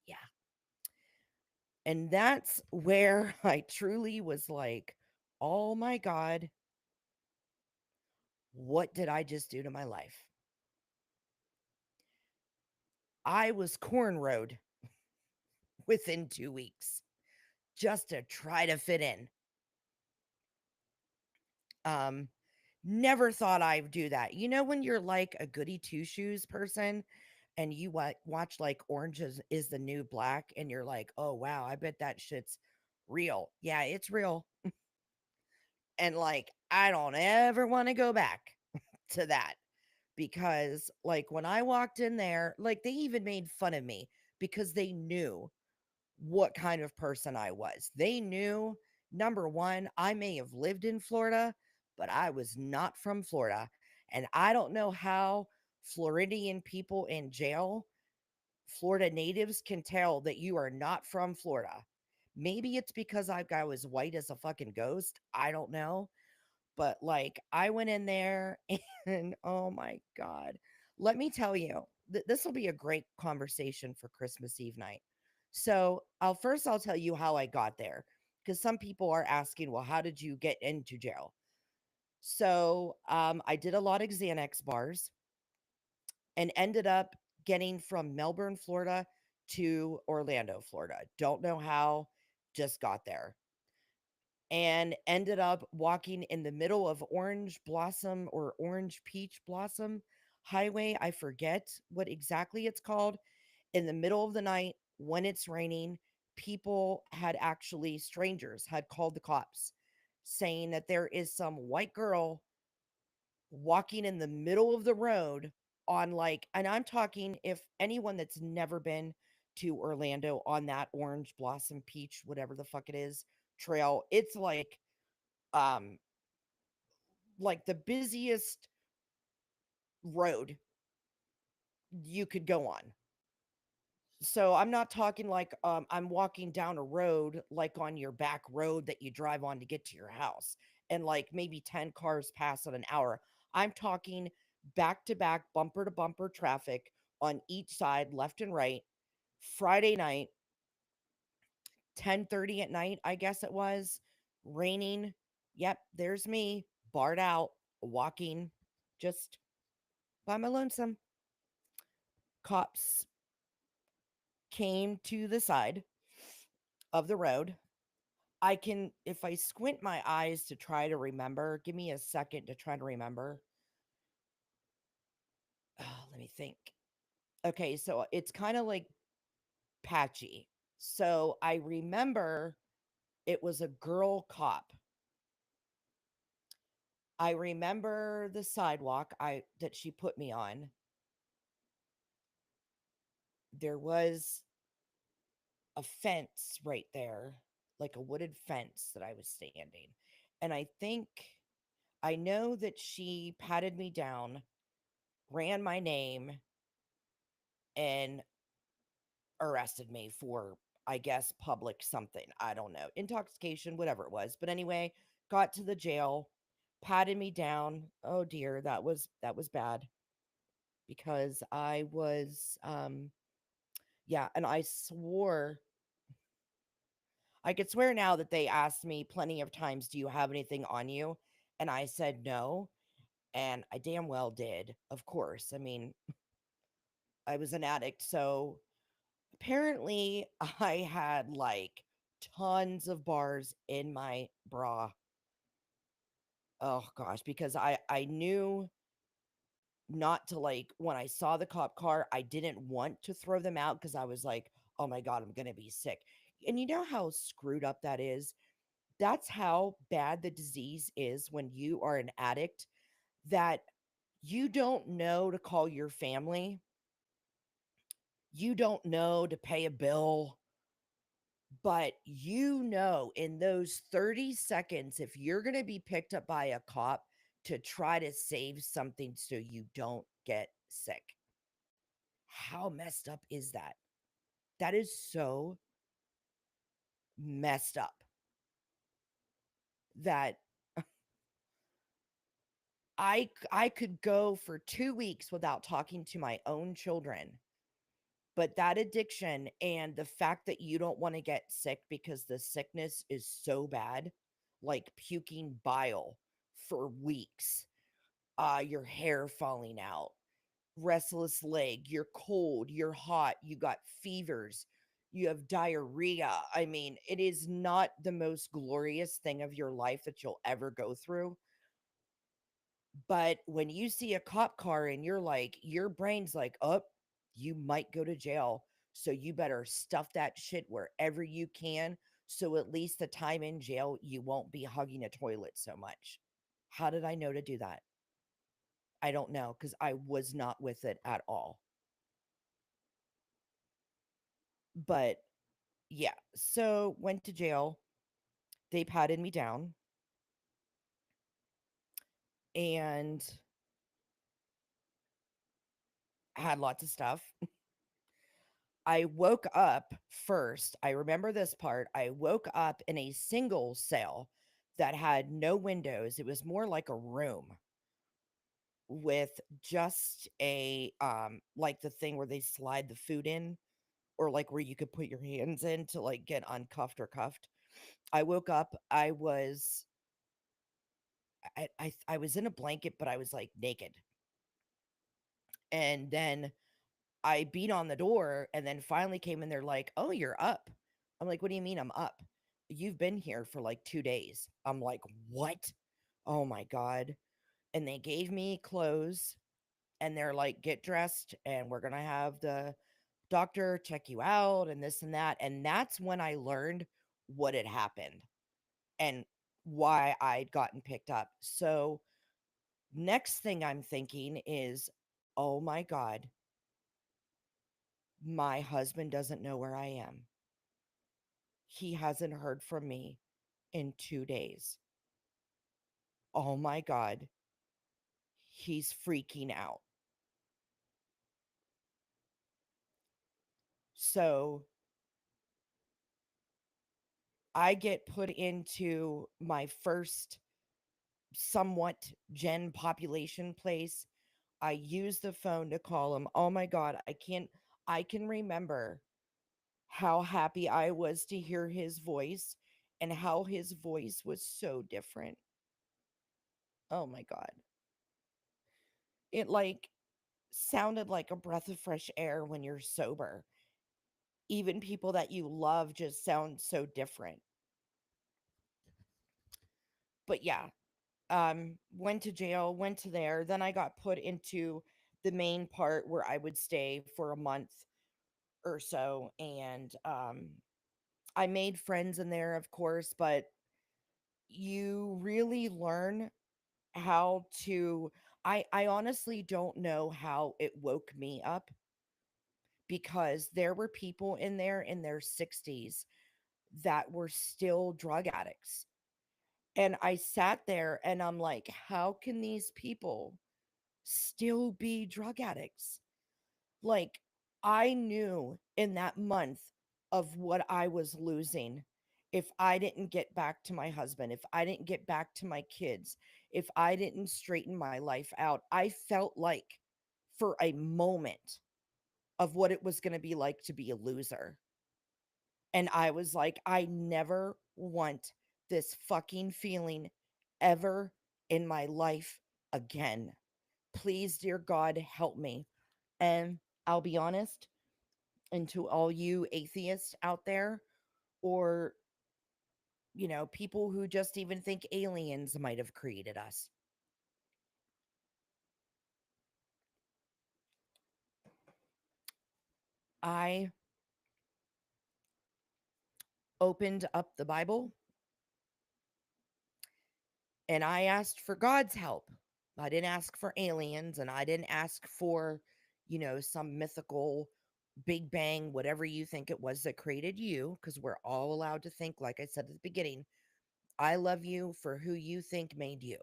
Yeah. And that's where I truly was like, oh my God, what did I just do to my life? I was cornrowed within 2 weeks just to try to fit in. Um, Never thought I'd do that. You know, when you're like a goody two shoes person and you watch like is the New Black and you're like, oh, wow, I bet that shit's real. Yeah, it's real. And like, I don't ever want to go back to that because, like, when I walked in there, like, they even made fun of me because they knew what kind of person I was. They knew, number one, I may have lived in Florida, but I was not from Florida. And I don't know how Floridian people in jail, Florida natives, can tell that you are not from Florida. Maybe it's because I was white as a fucking ghost. I don't know. But like, I went in there and oh my God, let me tell you, this will be a great conversation for Christmas Eve night. So, I'll tell you how I got there because some people are asking, well, how did you get into jail? So, I did a lot of Xanax bars and ended up getting from Melbourne, Florida to Orlando, Florida. Don't know how, just got there and ended up walking in the middle of Orange Blossom or Orange Peach Blossom Highway. I forget what exactly it's called. In the middle of the night when it's raining, people had actually, strangers had called the cops saying that there is some white girl walking in the middle of the road on like, and I'm talking, if anyone that's never been to Orlando on that Orange Blossom Peach, whatever the fuck it is, trail, it's um like the busiest road you could go on. So I'm not talking like I'm walking down a road like on your back road that you drive on to get to your house and like maybe 10 cars pass at an hour. I'm talking back to back, bumper to bumper traffic on each side, left and right. Friday night, 10:30 at night, I guess it was, raining. Yep, there's me, barred out, walking just by my lonesome. Cops came to the side of the road. I can, if I squint my eyes to try to remember, give me a second to try to remember. Let me think. Okay, so it's kind of like patchy. So I remember it was a girl cop. I remember the sidewalk I that she put me on. There was a fence right there, like a wooded fence that I was standing. And I think I know that she patted me down, ran my name, and arrested me for, I guess, public something. I don't know. Intoxication, whatever it was. But anyway, got to the jail, patted me down. Oh dear, that was bad because I was yeah, and I could swear now that they asked me plenty of times, "Do you have anything on you?" And I said no, and I damn well did. Of course. I mean, I was an addict, so apparently I had like tons of bars in my bra. Oh gosh, because I knew not to, like, when I saw the cop car, I didn't want to throw them out because I was like, "Oh my god, I'm going to be sick." And you know how screwed up that is? That's how bad the disease is when you are an addict, that you don't know to call your family. You don't know to pay a bill. But you know, in those 30 seconds, if you're going to be picked up by a cop to try to save something so you don't get sick, how messed up is that? That is so messed up that I could go for 2 weeks without talking to my own children. But that addiction and the fact that you don't want to get sick because the sickness is so bad, like puking bile for weeks, your hair falling out, restless leg, you're cold, you're hot, you got fevers, you have diarrhea. I mean, it is not the most glorious thing of your life that you'll ever go through. But when you see a cop car and you're like, your brain's like, oh, you might go to jail. So you better stuff that shit wherever you can. So at least the time in jail, you won't be hugging a toilet so much. How did I know to do that? I don't know because I was not with it at all. But yeah, so went to jail. They patted me down and had lots of stuff. I woke up first. I remember this part. I woke up in a single cell that had no windows. It was more like a room with just a like the thing where they slide the food in, or like where you could put your hands in to like get uncuffed or cuffed. I woke up, I was in a blanket, but I was like naked. And then I beat on the door and then finally came in there like, "Oh, you're up." I'm like, "What do you mean I'm up? You've been here for like 2 days." I'm like, "What?" Oh my god. And they gave me clothes and they're like, "Get dressed and we're going to have the doctor check you out and this and that." And that's when I learned what had happened and why I'd gotten picked up. So, next thing I'm thinking is, "Oh my god, my husband doesn't know where I am. He hasn't heard from me in 2 days. Oh my god, he's freaking out." So, I get put into my first somewhat gen population place. I use the phone to call him. Oh my god, I can remember how happy I was to hear his voice and how his voice was so different. Oh my god. It like sounded like a breath of fresh air when you're sober. Even people that you love just sound so different. But yeah, went to jail, went to there, then I got put into the main part where I would stay for a month or so, and I made friends in there, of course, but you really learn how to I honestly don't know how it woke me up because there were people in there in their 60s that were still drug addicts. And I sat there and I'm like, how can these people still be drug addicts? Like, I knew in that month of what I was losing if I didn't get back to my husband, if I didn't get back to my kids, if I didn't straighten my life out. I felt like for a moment of what it was going to be like to be a loser. And I was like, I never want this fucking feeling ever in my life again. Please, dear God, help me. And I'll be honest, and to all you atheists out there, or, people who just even think aliens might have created us, I opened up the Bible and I asked for God's help. I didn't ask for aliens and I didn't ask for, some mythical Big Bang, whatever you think it was that created you, because we're all allowed to think, like I said at the beginning, I love you for who you think made you.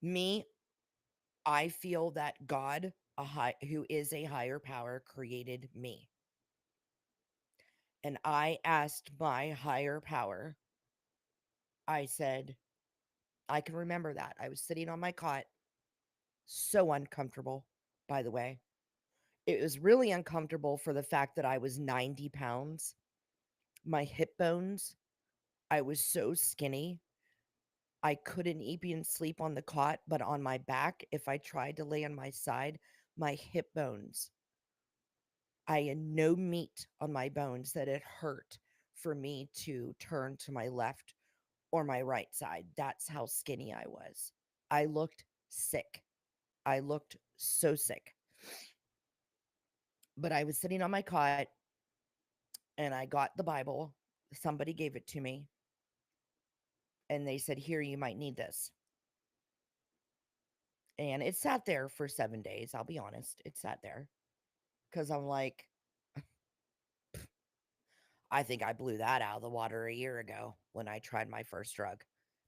Me, I feel that God, who is a higher power, created me. And I asked my higher power, I said, I can remember that. I was sitting on my cot, so uncomfortable, by the way. It was really uncomfortable for the fact that I was 90 pounds. My hip bones, I was so skinny. I couldn't even sleep on the cot, but on my back, if I tried to lay on my side, my hip bones, I had no meat on my bones that it hurt for me to turn to my left or my right side. That's how skinny I was. I looked sick. I looked so sick. But I was sitting on my cot and I got the Bible. Somebody gave it to me and they said, "Here, you might need this." And it sat there for 7 days. I'll be honest. It sat there because I'm like, I think I blew that out of the water a year ago when I tried my first drug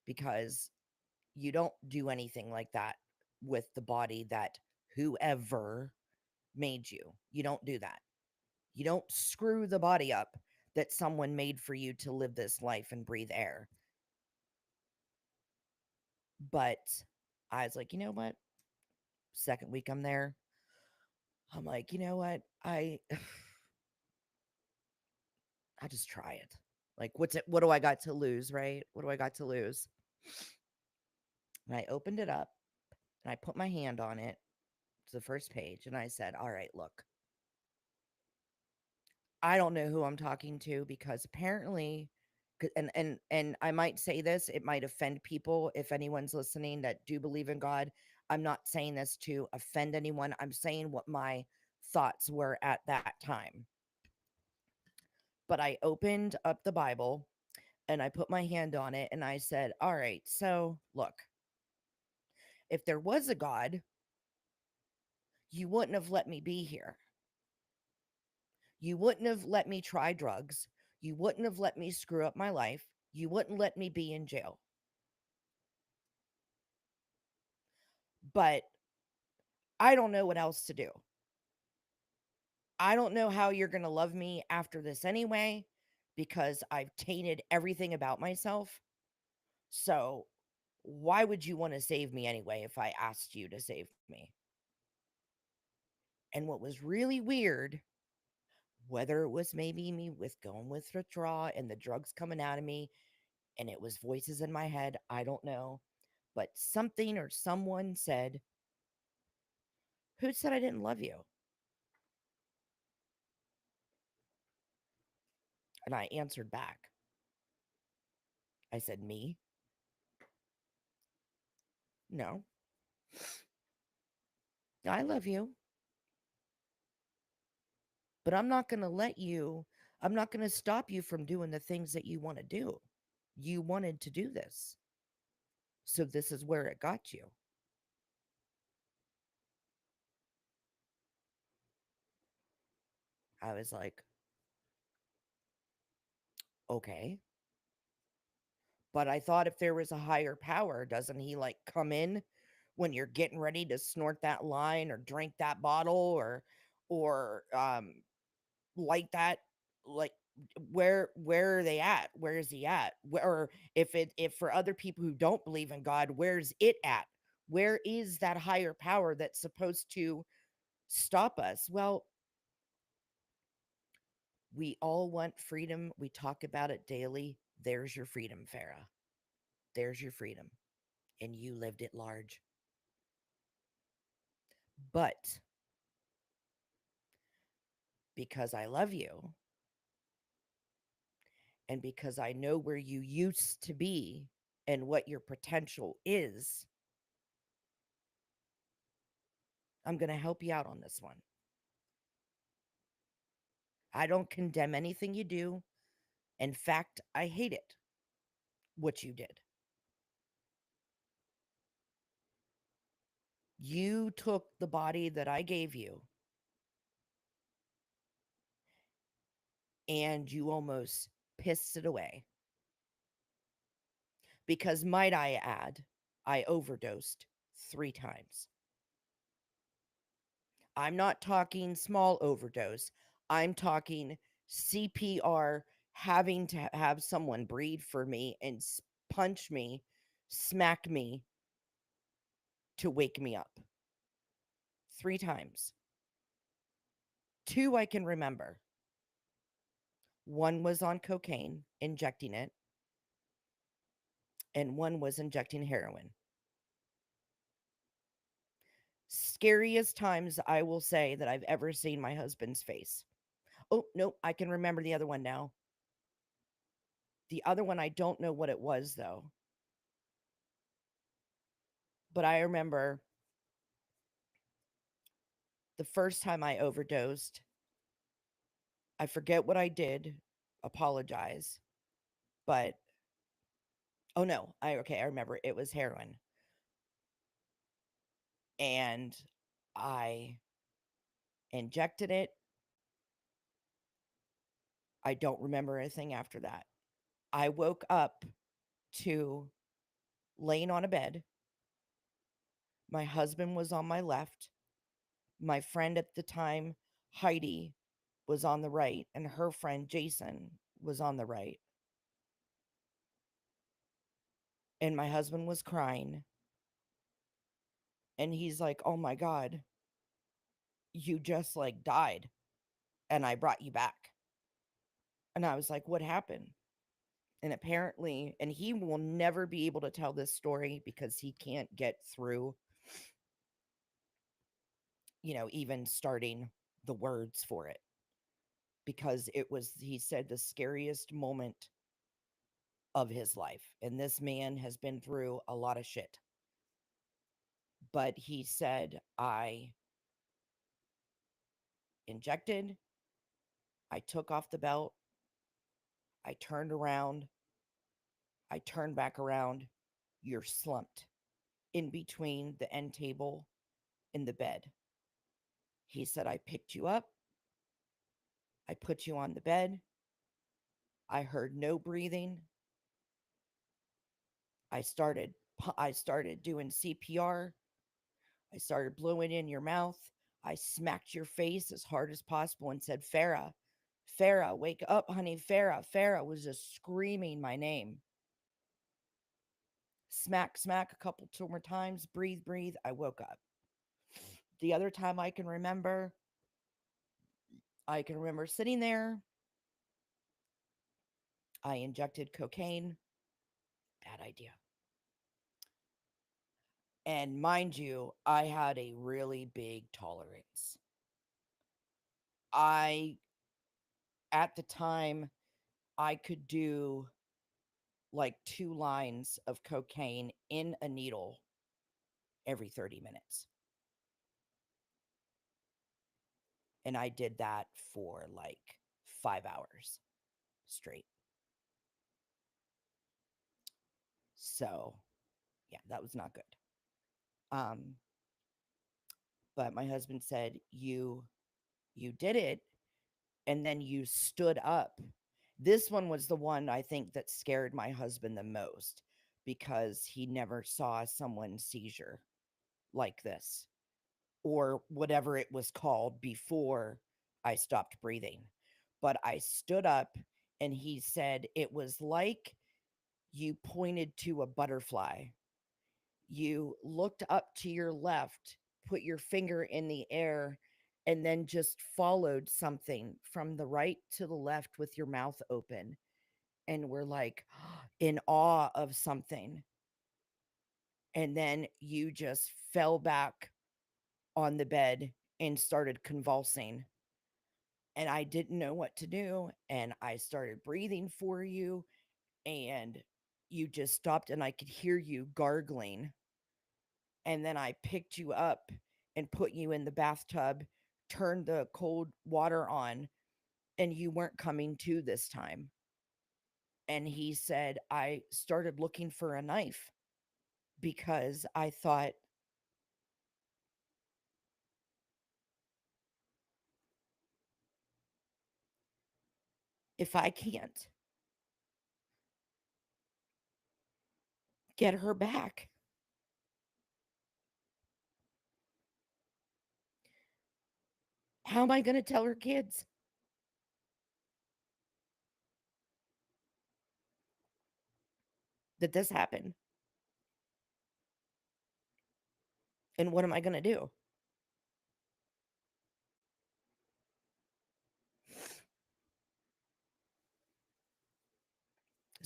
because you don't do anything like that with the body that whoever made you. You don't do that. You don't screw the body up that someone made for you to live this life and breathe air. But I was like, you know what? Second week I'm there. I'm like, you know what? I just try it. Like, what do I got to lose, right? What do I got to lose? And I opened it up and I put my hand on it to the first page and I said, "All right, look. I don't know who I'm talking to because apparently and I might say this, it might offend people if anyone's listening that do believe in God. I'm not saying this to offend anyone. I'm saying what my thoughts were at that time. But I opened up the Bible and I put my hand on it and I said, "All right, so look, if there was a God, you wouldn't have let me be here. You wouldn't have let me try drugs. You wouldn't have let me screw up my life. You wouldn't let me be in jail. But I don't know what else to do. I don't know how you're going to love me after this anyway, because I've tainted everything about myself. So why would you want to save me anyway if I asked you to save me?" And what was really weird, whether it was maybe me with going with withdrawal and the drugs coming out of me, and it was voices in my head, I don't know. But something or someone said, "Who said I didn't love you?" And I answered back. I said, "Me? No, I love you, but I'm not going to stop you from doing the things that you want to do. You wanted to do this. So this is where it got you." I was like, "Okay." But I thought if there was a higher power, doesn't he like come in when you're getting ready to snort that line or drink that bottle or light that, like, where are they at? Where is he at? Or if for other people who don't believe in God, where's it at? Where is that higher power that's supposed to stop us? Well, we all want freedom. We talk about it daily. There's your freedom, Farah. There's your freedom. And you lived it large. But because I love you and because I know where you used to be and what your potential is, I'm going to help you out on this one. I don't condemn anything you do. In fact, I hate it, what you did. You took the body that I gave you and you almost pissed it away. Because, might I add, I overdosed 3 times. I'm not talking small overdose. I'm talking CPR, having to have someone breathe for me and punch me, smack me to wake me up. 3 times. Two I can remember. One was on cocaine, injecting it, and one was injecting heroin. Scariest times I will say that I've ever seen my husband's face. Oh, no, I can remember the other one now. The other one, I don't know what it was though. But I remember the first time I overdosed. I forget what I did. Apologize. But oh no, I remember it was heroin. And I injected it. I don't remember anything after that. I woke up to laying on a bed. My husband was on my left. My friend at the time, Heidi, was on the right, and her friend Jason was on the right. And my husband was crying. And he's like, "Oh my God, you just like died. And I brought you back." And I was like, "What happened?" And apparently, and he will never be able to tell this story because he can't get through, even starting the words for it, because it was, he said, the scariest moment of his life. And this man has been through a lot of shit. But he said, I injected, I took off the belt, I turned around, I turned back around, you're slumped in between the end table and the bed. He said, I picked you up, I put you on the bed, I heard no breathing. I started I started doing CPR. I started blowing in your mouth. I smacked your face as hard as possible and said, Farah, Farah, wake up, honey. Farah, Farah was just screaming my name. Smack, smack a couple two more times. Breathe, breathe. I woke up. The other time I can remember sitting there. I injected cocaine. Bad idea. And mind you, I had a really big tolerance. I, at the time, I could do like 2 lines of cocaine in a needle every 30 minutes. And I did that for like 5 hours straight. So, yeah, that was not good. Um, but my husband said, you did it, and then you stood up. This one was the one I think that scared my husband the most, because he never saw someone's seizure like this, or whatever it was called before I stopped breathing. But I stood up, and he said it was like you pointed to a butterfly. You looked up to your left, put your finger in the air, and then just followed something from the right to the left with your mouth open. And we're like in awe of something. And then you just fell back on the bed and started convulsing. And I didn't know what to do. And I started breathing for you. And you just stopped, and I could hear you gargling. And then I picked you up and put you in the bathtub, turned the cold water on, and you weren't coming to this time. And he said, I started looking for a knife because I thought, if I can't get her back, how am I going to tell her kids that this happened? And what am I going to do?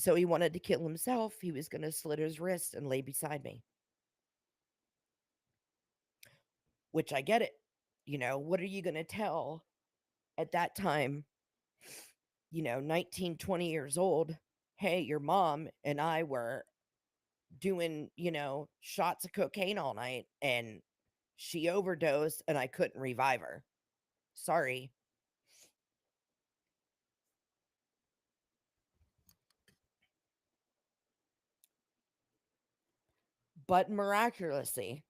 So he wanted to kill himself. He was going to slit his wrist and lay beside me, which I get it. What are you going to tell at that time, 19, 20 years old? Hey, your mom and I were doing, shots of cocaine all night and she overdosed and I couldn't revive her. Sorry. But miraculously,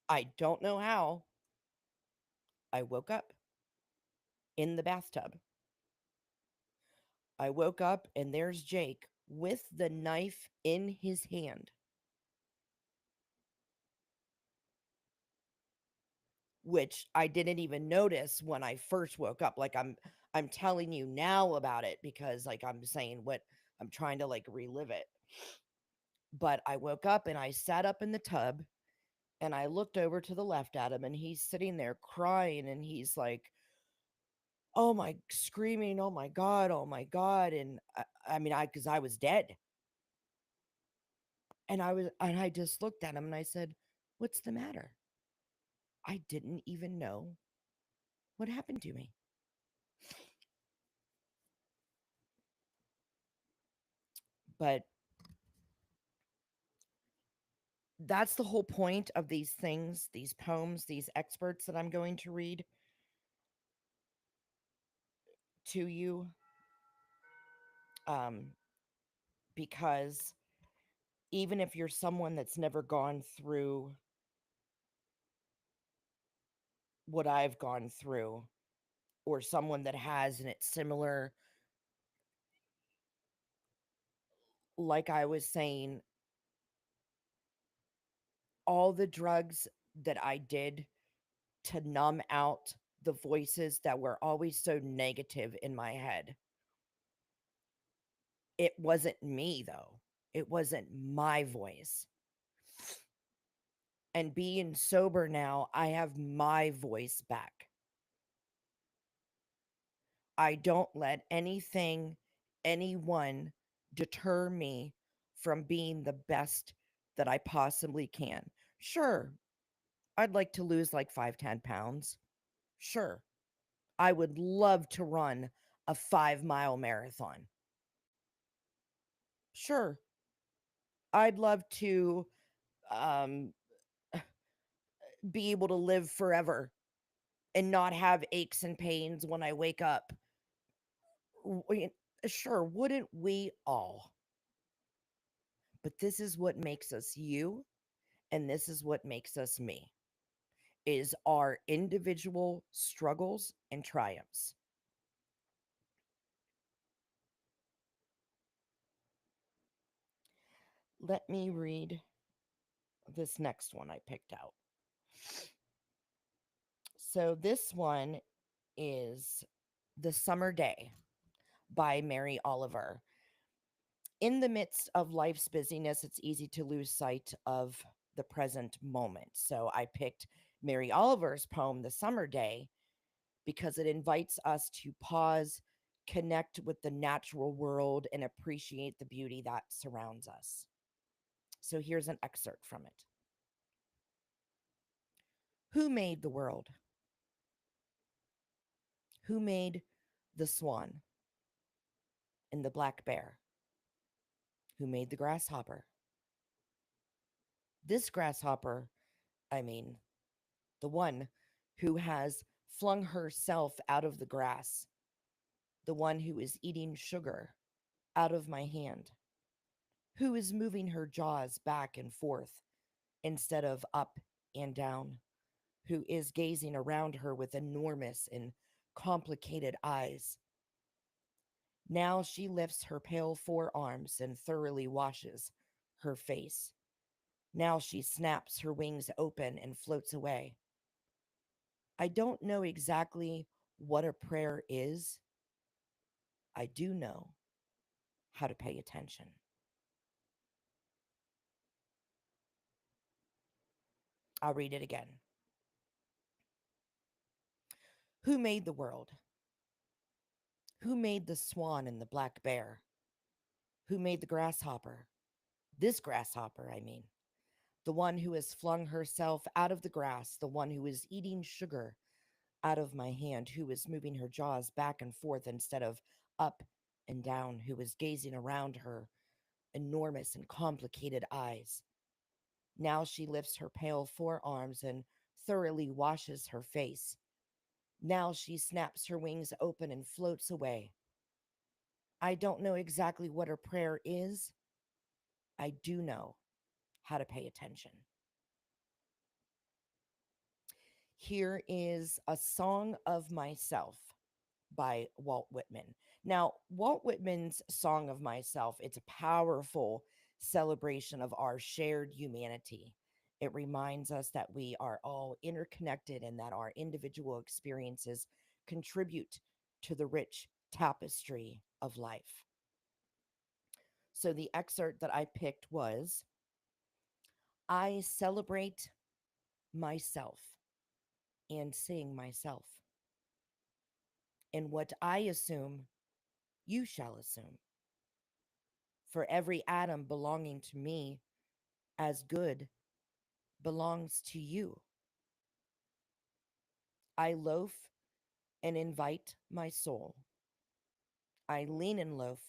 I don't know how, I woke up in the bathtub. I woke up and there's Jake with the knife in his hand, which I didn't even notice when I first woke up. Like I'm telling you now about it because like I'm saying what I'm trying to like relive it. But I woke up and I sat up in the tub and I looked over to the left at him and he's sitting there crying and he's like, "Oh my," screaming, "Oh my god, oh my god." And I mean, cuz I was dead. And I just looked at him and I said, "What's the matter?" I didn't even know what happened to me. But that's the whole point of these things, these poems, these experts that I'm going to read to you, um, because even if you're someone that's never gone through what I've gone through, or someone that has and it's similar, like I was saying, all the drugs that I did to numb out the voices that were always so negative in my head. It wasn't me, though. It wasn't my voice. And being sober now, I have my voice back. I don't let anything, anyone deter me from being the best that I possibly can. Sure, I'd like to lose like 5, 10 pounds. Sure, I would love to run a 5 mile marathon. Sure, I'd love to um, be able to live forever and not have aches and pains when I wake up. W- Sure, wouldn't we all? But this is what makes us you, and this is what makes us me, is our individual struggles and triumphs. Let me read this next one I picked out. So this one is The Summer Day by Mary Oliver. In the midst of life's busyness, it's easy to lose sight of the present moment. So I picked Mary Oliver's poem, The Summer Day, because it invites us to pause, connect with the natural world, and appreciate the beauty that surrounds us. So here's an excerpt from it. Who made the world? Who made the swan and the black bear? Who made the grasshopper? This grasshopper, I mean, the one who has flung herself out of the grass, the one who is eating sugar out of my hand, who is moving her jaws back and forth instead of up and down, who is gazing around her with enormous and complicated eyes. Now she lifts her pale forearms and thoroughly washes her face. Now she snaps her wings open and floats away. I don't know exactly what a prayer is. I do know how to pay attention. I'll read it again. Who made the world? Who made the swan and the black bear? Who made the grasshopper? This grasshopper, I mean. The one who has flung herself out of the grass, the one who is eating sugar out of my hand, who is moving her jaws back and forth instead of up and down, who is gazing around her enormous and complicated eyes. Now she lifts her pale forearms and thoroughly washes her face. Now she snaps her wings open and floats away. I don't know exactly what her prayer is. I do know how to pay attention. Here is A Song of Myself by Walt Whitman. Now, Walt Whitman's Song of Myself, it's a powerful celebration of our shared humanity. It reminds us that we are all interconnected and that our individual experiences contribute to the rich tapestry of life. So the excerpt that I picked was I celebrate myself and sing myself. And what I assume, you shall assume. For every atom belonging to me as good belongs to you. I loaf and invite my soul. I lean and loaf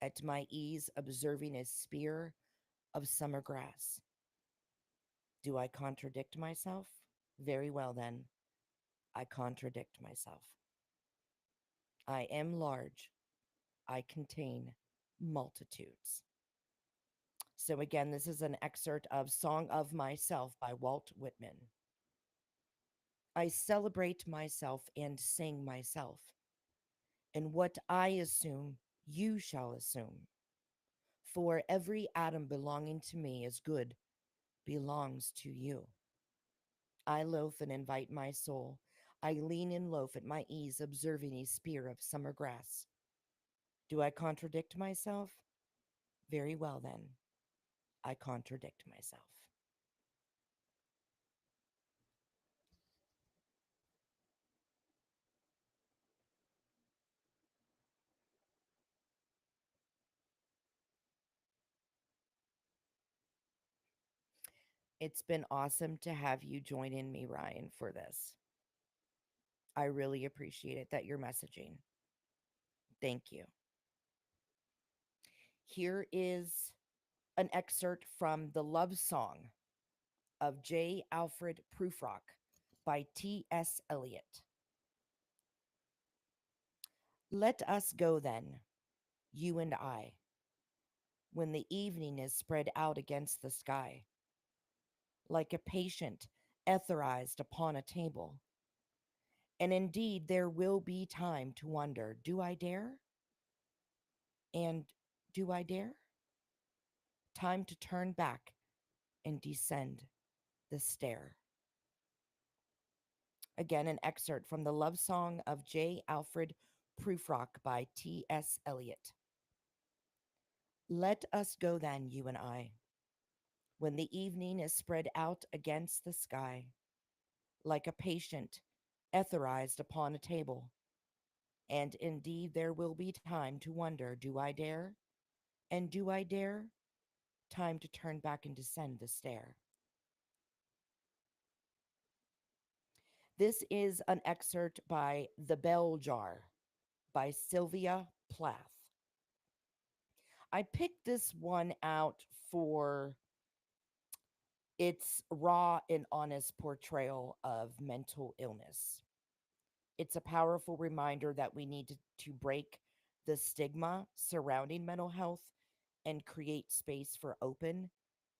at my ease, observing a spear of summer grass. Do I contradict myself? Very well, then. I contradict myself. I am large. I contain multitudes. So, again, this is an excerpt of Song of Myself by Walt Whitman. I celebrate myself and sing myself. And what I assume, you shall assume. For every atom belonging to me is good, belongs to you. I loaf and invite my soul. I lean and loaf at my ease, observing a spear of summer grass. Do I contradict myself? Very well, then. I contradict myself. It's been awesome to have you join in me, Ryan, for this. I really appreciate it that you're messaging. Thank you. Here is an excerpt from The Love Song of J. Alfred Prufrock by T.S. Eliot. Let us go then, you and I, when the evening is spread out against the sky, like a patient etherized upon a table. And indeed, there will be time to wonder, do I dare? And do I dare? Time to turn back and descend the stair. Again, an excerpt from The Love Song of J. Alfred Prufrock by T.S. Eliot. Let us go then, you and I, when the evening is spread out against the sky, like a patient etherized upon a table. And indeed, there will be time to wonder, do I dare? And do I dare? Time to turn back and descend the stair. This is an excerpt by The Bell Jar by Sylvia Plath. I picked this one out for its raw and honest portrayal of mental illness. It's a powerful reminder that we need to break the stigma surrounding mental health and create space for open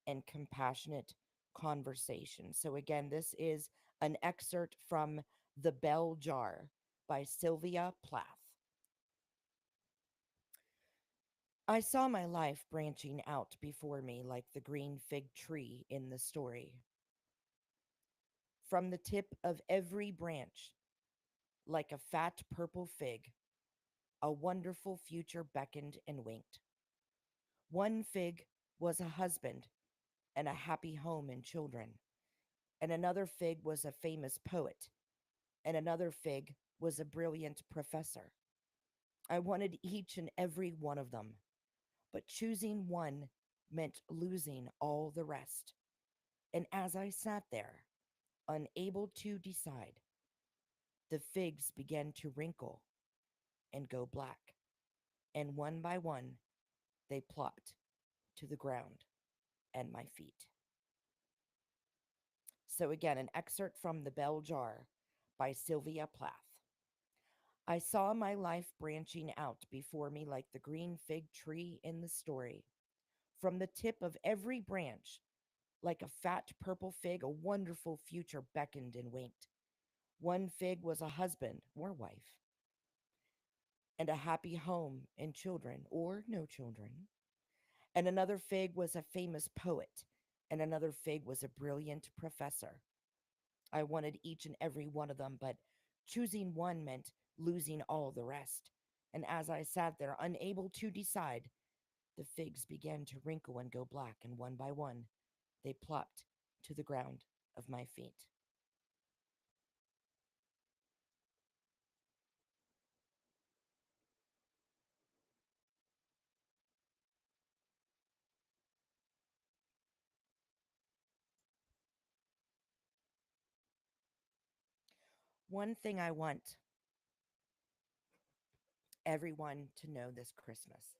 and compassionate conversation. So, again, this is an excerpt from The Bell Jar by Sylvia Plath. I saw my life branching out before me like the green fig tree in the story. From the tip of every branch, like a fat purple fig, a wonderful future beckoned and winked. One fig was a husband and a happy home and children, and another fig was a famous poet, and another fig was a brilliant professor. I wanted each and every one of them, but choosing one meant losing all the rest. And as I sat there, unable to decide, the figs began to wrinkle and go black, and one by one they plopped to the ground and my feet. So, again, an excerpt from The Bell Jar by Sylvia Plath. I saw my life branching out before me like the green fig tree in the story. From the tip of every branch, like a fat purple fig, a wonderful future beckoned and winked. One fig was a husband or wife, and a happy home and children or no children. And another fig was a famous poet, and another fig was a brilliant professor. I wanted each and every one of them, but choosing one meant losing all the rest. And as I sat there, unable to decide, the figs began to wrinkle and go black, and one by one, they plopped to the ground of my feet. One thing I want everyone to know this Christmas: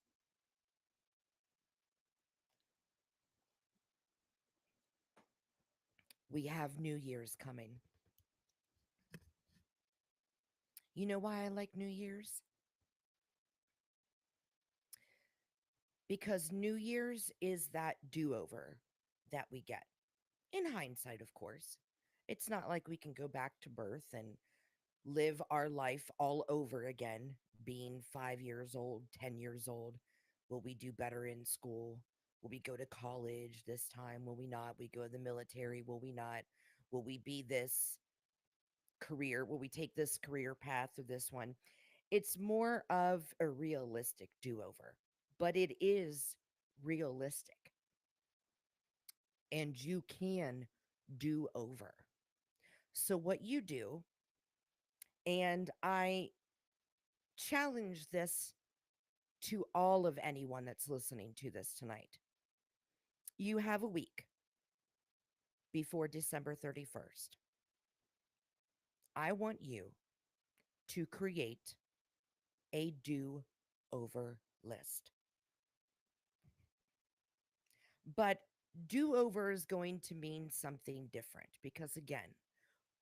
we have New Year's coming. You know why I like New Year's? Because New Year's is that do over that we get. In hindsight, of course. It's not like we can go back to birth and live our life all over again, being 5 years old, 10 years old. Will we do better in school? Will we go to college this time? Will we not? We go to the military? Will we not? Will we be this career? Will we take this career path or this one? It's more of a realistic do over, but it is realistic and you can do over. So, what you do, and I challenge this to all of anyone that's listening to this tonight, you have a week before December 31st. I want you to create a do over list. But do over is going to mean something different because, again,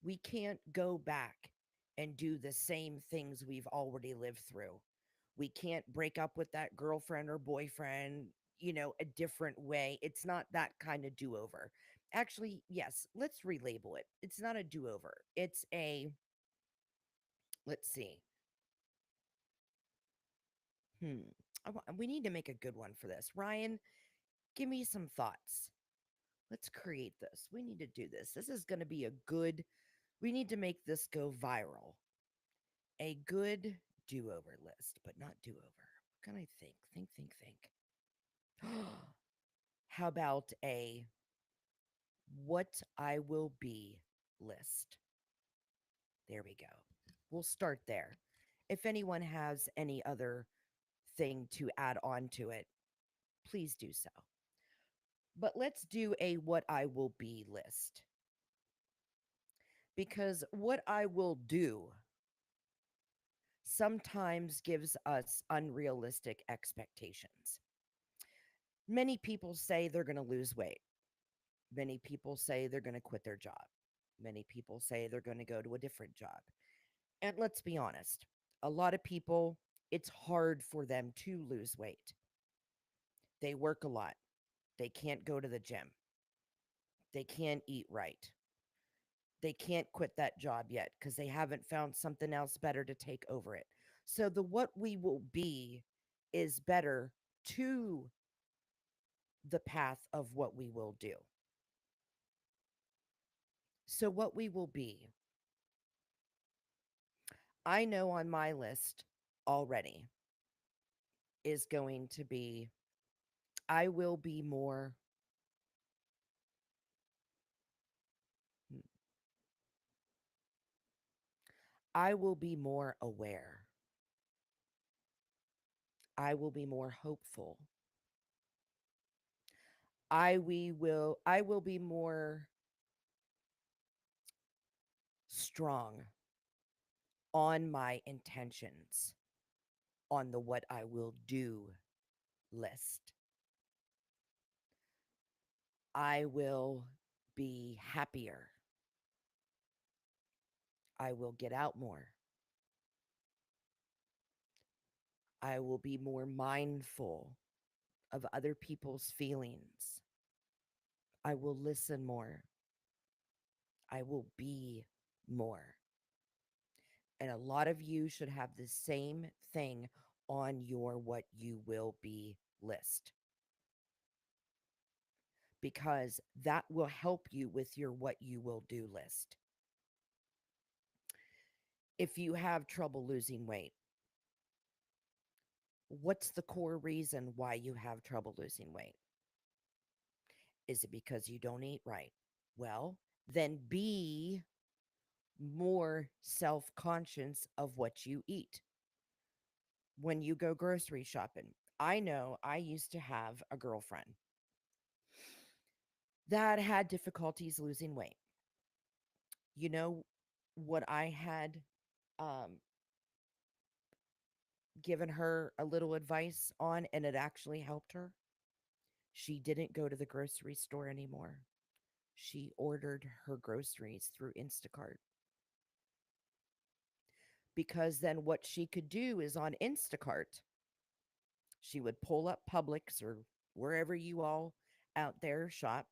we can't go back and do the same things we've already lived through. We can't break up with that girlfriend or boyfriend, a different way. It's not that kind of do over. Actually, yes, let's relabel it. It's not a do over. It's a, let's see. Hmm. We need to make a good one for this. Ryan, give me some thoughts. Let's create this. We need to do this. This is going to be a good, we need to make this go viral. A good do over list, but not do over. What can I think? Think. How about a what I will be list? There we go. We'll start there. If anyone has any other thing to add on to it, please do so. But let's do a what I will be list because what I will do sometimes gives us unrealistic expectations. Many people say they're going to lose weight. Many people say they're going to quit their job. Many people say they're going to go to a different job. And let's be honest, a lot of people, it's hard for them to lose weight. They work a lot. They can't go to the gym. They can't eat right. They can't quit that job yet because they haven't found something else better to take over it. So the what we will be is better to the path of what we will do. So what we will be, I know on my list already is going to be I will be more hmm, I will be more aware. I will be more hopeful. I will be more strong on my intentions on the what I will do list. I will be happier. I will get out more. I will be more mindful of other people's feelings. I will listen more. I will be more. And a lot of you should have the same thing on your what you will be list because that will help you with your what you will do list. If you have trouble losing weight, what's the core reason why you have trouble losing weight? Is it because you don't eat right? Well, then be more self conscious of what you eat when you go grocery shopping. I know I used to have a girlfriend that had difficulties losing weight. You know what I had um, given her a little advice on, and it actually helped her? She didn't go to the grocery store anymore. She ordered her groceries through Instacart because then what she could do is on Instacart, she would pull up Publix or wherever you all out there shop,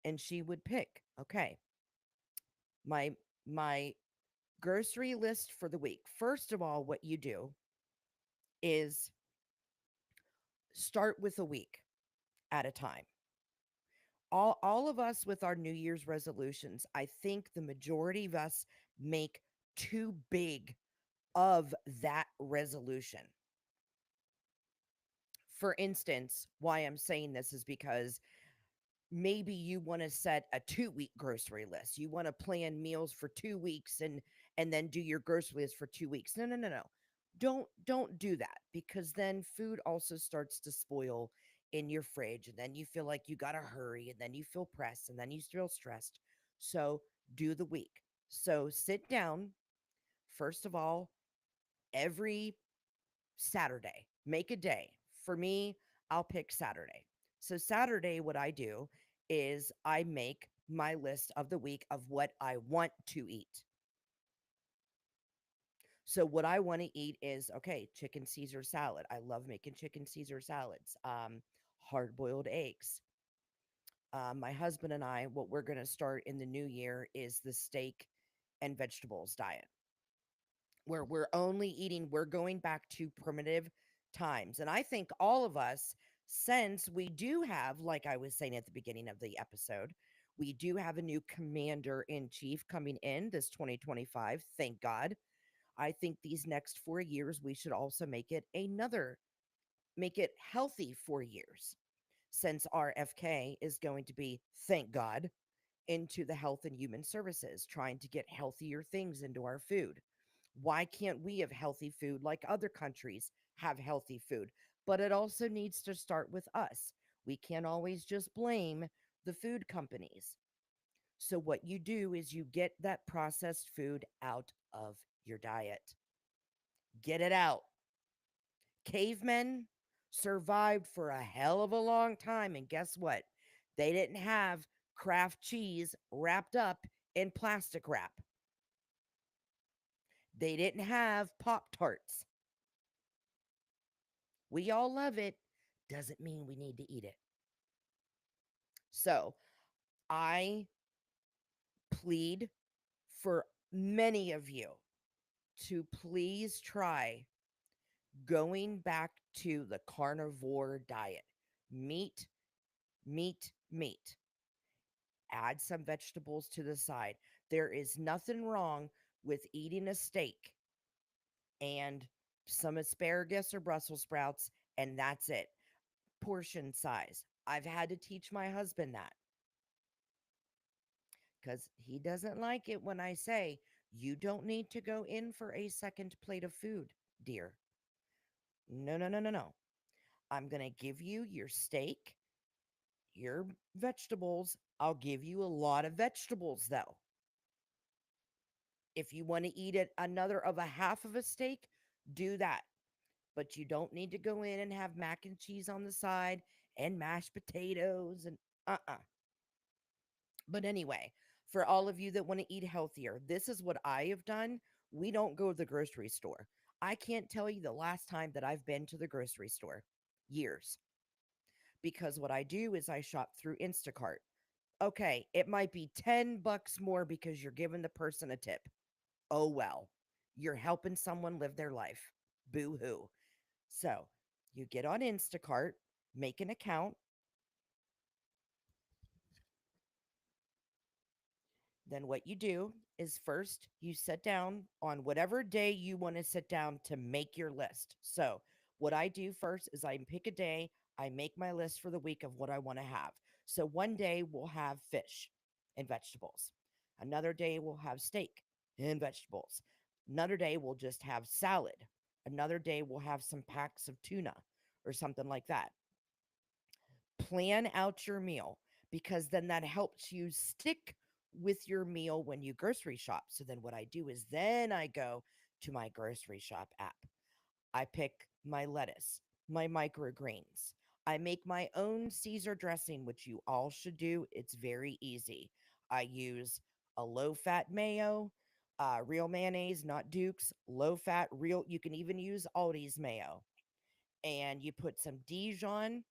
and she would pick, okay, my my grocery list for the week. First of all, what you do is start with a week at a time. All of us with our New Year's resolutions, I think the majority of us make too big of that resolution. For instance, why I'm saying this is because maybe you want to set a 2-week grocery list. You want to plan meals for 2 weeks and then do your grocery list for 2 weeks. No, no, no, no. Don't do that because then food also starts to spoil in your fridge and then you feel like you got to hurry and then you feel pressed and then you feel stressed. So, do the week. So, sit down first of all every Saturday. Make a day. For me, I'll pick Saturday. So, Saturday, what I do is I make my list of the week of what I want to eat. So, what I want to eat is okay, chicken Caesar salad. I love making chicken Caesar salads, hard boiled eggs. My husband and I, what we're going to start in the new year is the steak and vegetables diet where we're going back to primitive times. And I think all of us, since we do have, like I was saying at the beginning of the episode, we do have a new commander in chief coming in this 2025. Thank God. I think these next 4 years, we should also make it healthy 4 years since RFK is going to be, thank God, into the health and human services, trying to get healthier things into our food. Why can't we have healthy food like other countries have healthy food? But it also needs to start with us. We can't always just blame the food companies. So, what you do is you get that processed food out of your diet, get it out. Cavemen survived for a hell of a long time. And guess what? They didn't have Kraft cheese wrapped up in plastic wrap. They didn't have Pop Tarts. We all love it. Doesn't mean we need to eat it. So I plead for many of you to please try going back to the carnivore diet. Meat, meat, meat. Add some vegetables to the side. There is nothing wrong with eating a steak and some asparagus or Brussels sprouts, and that's it. Portion size. I've had to teach my husband that because he doesn't like it when I say, you don't need to go in for a second plate of food, dear. No, no, no, no, no. I'm going to give you your steak Your vegetables, I'll give you a lot of vegetables though. If you want to eat it another of a half of a steak, do that. But you don't need to go in and have mac and cheese on the side and mashed potatoes and uh-uh. But anyway, for all of you that want to eat healthier, this is what I have done. We don't go to the grocery store. I can't tell you the last time that I've been to the grocery store. Years. Because what I do is I shop through Instacart. Okay, it might be 10 bucks more because you're giving the person a tip. Oh well. You're helping someone live their life. Boo hoo. So, you get on Instacart, make an account. Then what you do is first you sit down on whatever day you want to sit down to make your list. So, what I do first is I pick a day, I make my list for the week of what I want to have. So, one day we'll have fish and vegetables. Another day we'll have steak and vegetables. Another day we'll just have salad. Another day we'll have some packs of tuna or something like that. Plan out your meal because then that helps you stick with your meal when you grocery shop. So then what I do is then I go to my grocery shop app. I pick my lettuce, my microgreens. I make my own Caesar dressing, which you all should do. It's very easy. I use a low fat mayo, real mayonnaise, not Duke's, low fat, real. You can even use Aldi's mayo. And you put some Dijon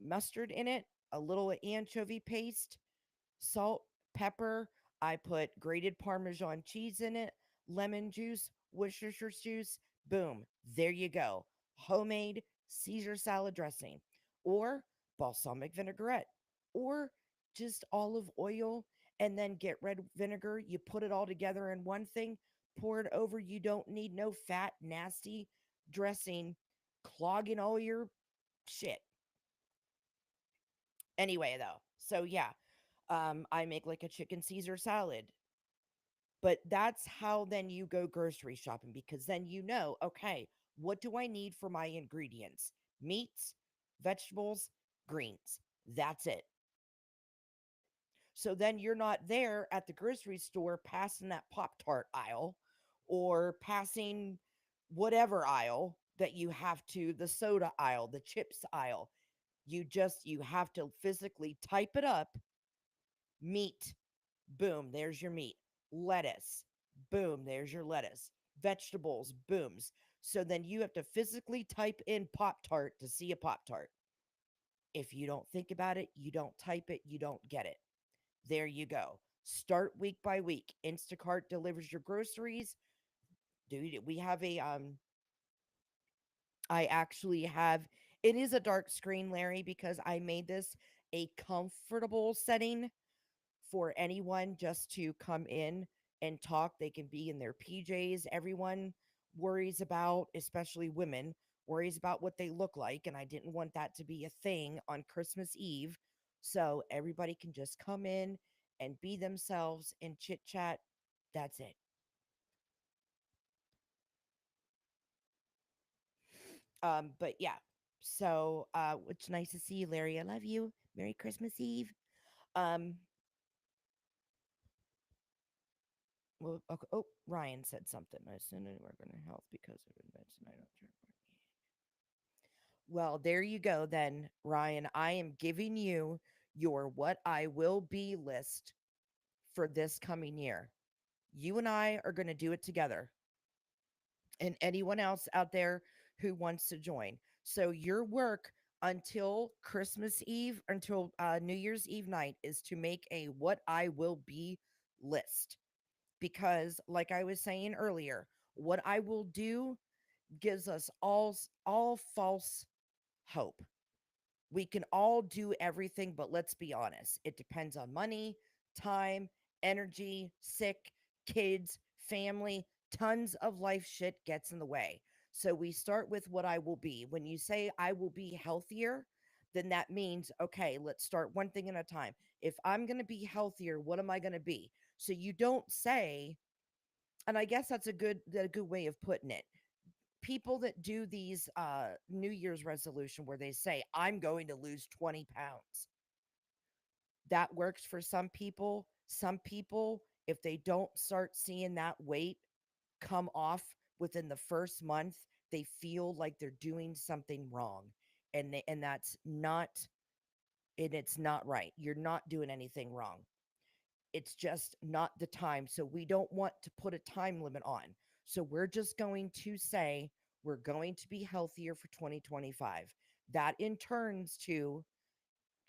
mustard in it, a little anchovy paste, salt, pepper. I put grated Parmesan cheese in it, lemon juice, Worcestershire juice. Boom. There you go. Homemade Caesar salad dressing or balsamic vinaigrette or just olive oil and then get red vinegar. You put it all together in one thing, pour it over. You don't need no fat, nasty dressing clogging all your shit. Anyway, though, so yeah, I make like a chicken Caesar salad. But that's how then you go grocery shopping because then you know, okay, what do I need for my ingredients? Meats, vegetables, greens. That's it. So then you're not there at the grocery store passing that Pop Tart aisle or passing whatever aisle that you have to, the soda aisle, the chips aisle. You have to physically type it up. Meat, boom, there's your meat. Lettuce, boom, there's your lettuce. Vegetables, booms. So then you have to physically type in Pop Tart to see a Pop Tart. If you don't think about it, you don't type it, you don't get it. There you go. Start week by week. Instacart delivers your groceries. Dude, we have a I actually have it is a dark screen, Larry, because I made this a comfortable setting for anyone just to come in and talk. They can be in their PJs. Everyone worries about, especially women, worries about what they look like. And I didn't want that to be a thing on Christmas Eve. So everybody can just come in and be themselves and chit chat. That's it. But yeah. So it's nice to see you, Larry. I love you. Merry Christmas Eve. Um, well, okay. Oh, Ryan said something. I assumed we're going to health because of invention. I don't care. Well, there you go then, Ryan. I am giving you your what I will be list for this coming year. You and I are going to do it together, and anyone else out there who wants to join. So, your work until Christmas Eve, until New Year's Eve night, is to make a what I will be list. Because, like I was saying earlier, what I will do gives us all false hope. We can all do everything, but let's be honest. It depends on money, time, energy, sick, kids, family, tons of life shit gets in the way. So we start with what I will be. When you say I will be healthier, then that means, okay, let's start one thing at a time. If I'm going to be healthier, what am I going to be? So you don't say, and I guess that's a good way of putting it. people that do these New Year's resolution where they say, I'm going to lose 20 pounds. That works for some people. Some people, if they don't start seeing that weight come off within the first month, they feel like they're doing something wrong. And that's not, and it's not right. You're not doing anything wrong. It's just not the time. So we don't want to put a time limit on. So we're just going to say we're going to be healthier for 2025. That in turns to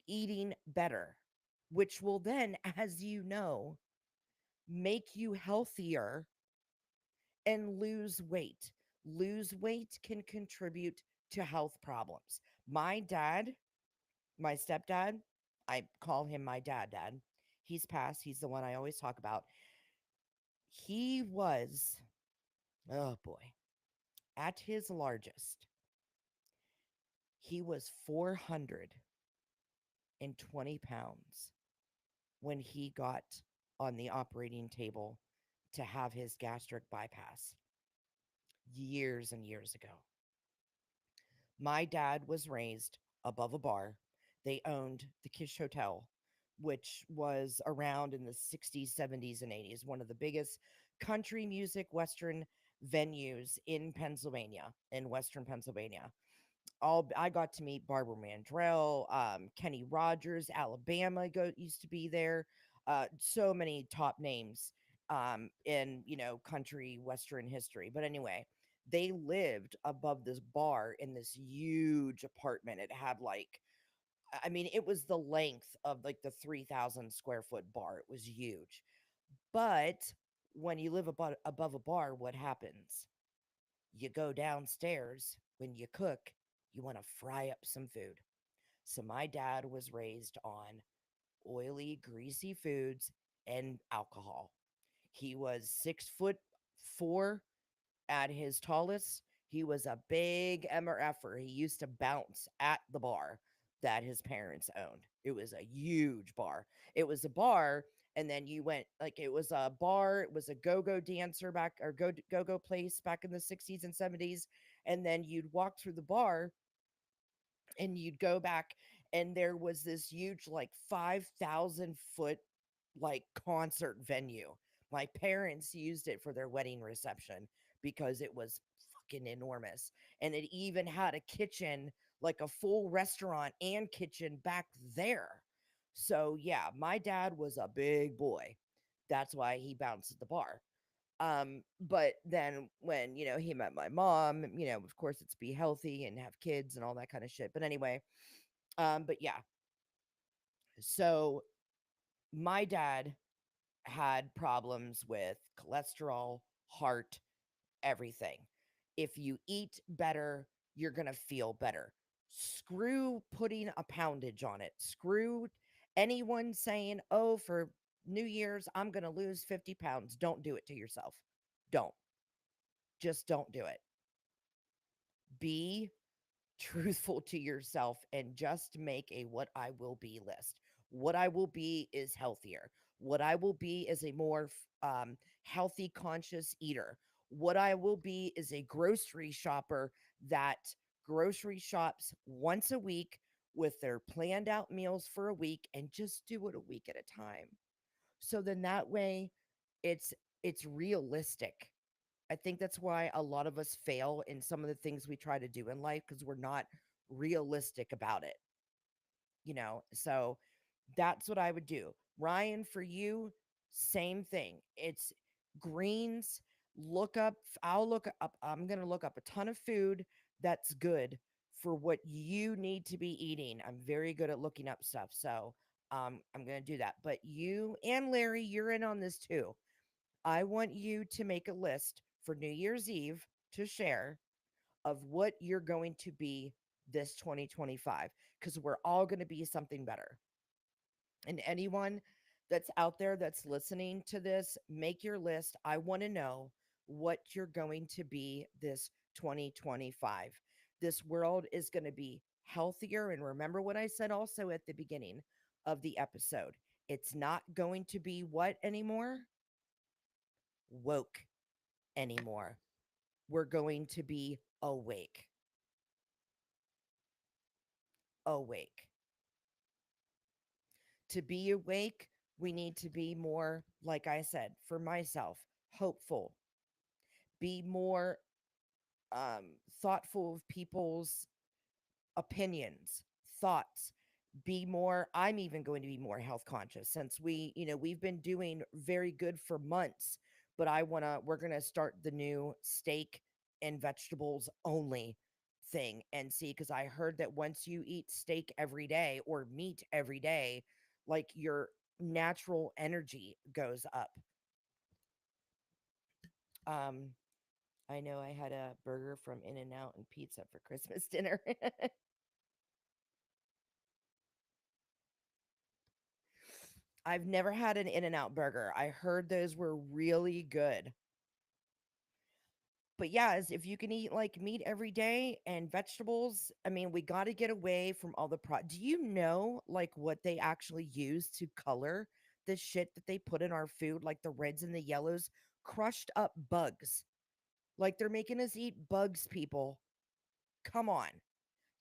eating better, which will then, as you know, make you healthier and lose weight. Lose weight can contribute to health problems. My dad, my stepdad, I call him my dad. He's passed. He's the one I always talk about. He was, oh boy, at his largest, he was 420 pounds when he got on the operating table to have his gastric bypass years and years ago. My dad was raised above a bar. They owned the Kish Hotel, which was around in the 60s, 70s, and 80s, one of the biggest country music Western venues in Pennsylvania, in Western Pennsylvania. All I got to meet Barbara Mandrell, Kenny Rogers, Alabama used to be there. So many top names in country Western history. But anyway, they lived above this bar in this huge apartment. It had like, I mean, it was the length of like the 3,000 square foot bar. It was huge. But when you live above a bar, what happens? You go downstairs when you cook, you want to fry up some food. So my dad was raised on oily, greasy foods and alcohol. He was 6'4" at his tallest. He was a big MRFer. He used to bounce at the bar that his parents owned. It was a huge bar. It was a bar, and then you went like it was a bar. It was a go-go dancer back or go-go place back in the 60s and 70s. And then you'd walk through the bar and you'd go back, and there was this huge, like 5,000 foot like concert venue. My parents used it for their wedding reception because it was fucking enormous. And it even had a kitchen, like a full restaurant and kitchen back there. So, yeah, my dad was a big boy. That's why he bounced at the bar. But then when, he met my mom, of course it's be healthy and have kids and all that kind of shit. But anyway, but yeah. So my dad had problems with cholesterol, heart, everything. If you eat better, you're going to feel better. Screw putting a poundage on it. Screw anyone saying, oh, for New Year's, I'm going to lose 50 pounds. Don't do it to yourself. Don't. Just don't do it. Be truthful to yourself and just make a what I will be list. What I will be is healthier. What I will be is a more healthy, conscious eater. What I will be is a grocery shopper that grocery shops once a week with their planned out meals for a week and just do it a week at a time. So then that way it's it's realistic. I think that's why a lot of us fail in some of the things we try to do in life because we're not realistic about it. So that's what I would do. Ryan, for you, same thing. It's greens. I'm going to look up a ton of food that's good for what you need to be eating. I'm very good at looking up stuff. So I'm going to do that. But you and Larry, you're in on this too. I want you to make a list for New Year's Eve to share of what you're going to be this 2025 because we're all going to be something better. And anyone that's out there that's listening to this, make your list. I want to know what you're going to be this 2025. This world is going to be healthier. And remember what I said also at the beginning of the episode. It's not going to be what anymore? Woke anymore. we're going to be awake. Awake. To be awake, we need to be more, like I said, for myself, hopeful, be more thoughtful of people's opinions, thoughts, be more, I'm even going to be more health conscious since we've been doing very good for months, but we're going to start the new steak and vegetables only thing and see, cuz I heard that once you eat steak every day or meat every day, like your natural energy goes up. Um I know I had a burger from In and Out and pizza for Christmas dinner. I've never had an In and Out burger. I heard those were really good. But yeah, if you can eat like meat every day and vegetables, I mean, we got to get away from all the Do you know like what they actually use to color the shit that they put in our food, like the reds and the yellows? Crushed up bugs. Like they're making us eat bugs, people. Come on.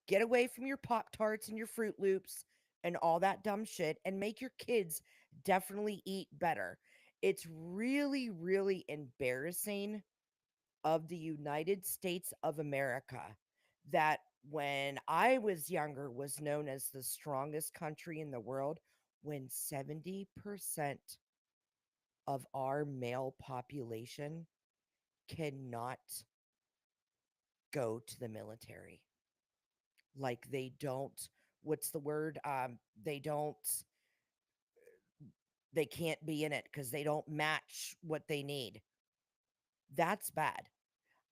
Get away from your Pop Tarts and your Fruit Loops and all that dumb shit and make your kids definitely eat better. It's really, really embarrassing of the United States of America that when I was younger was known as the strongest country in the world when 70% of our male population cannot go to the military. Like they don't, what's the word? They don't, they can't be in it because they don't match what they need. That's bad.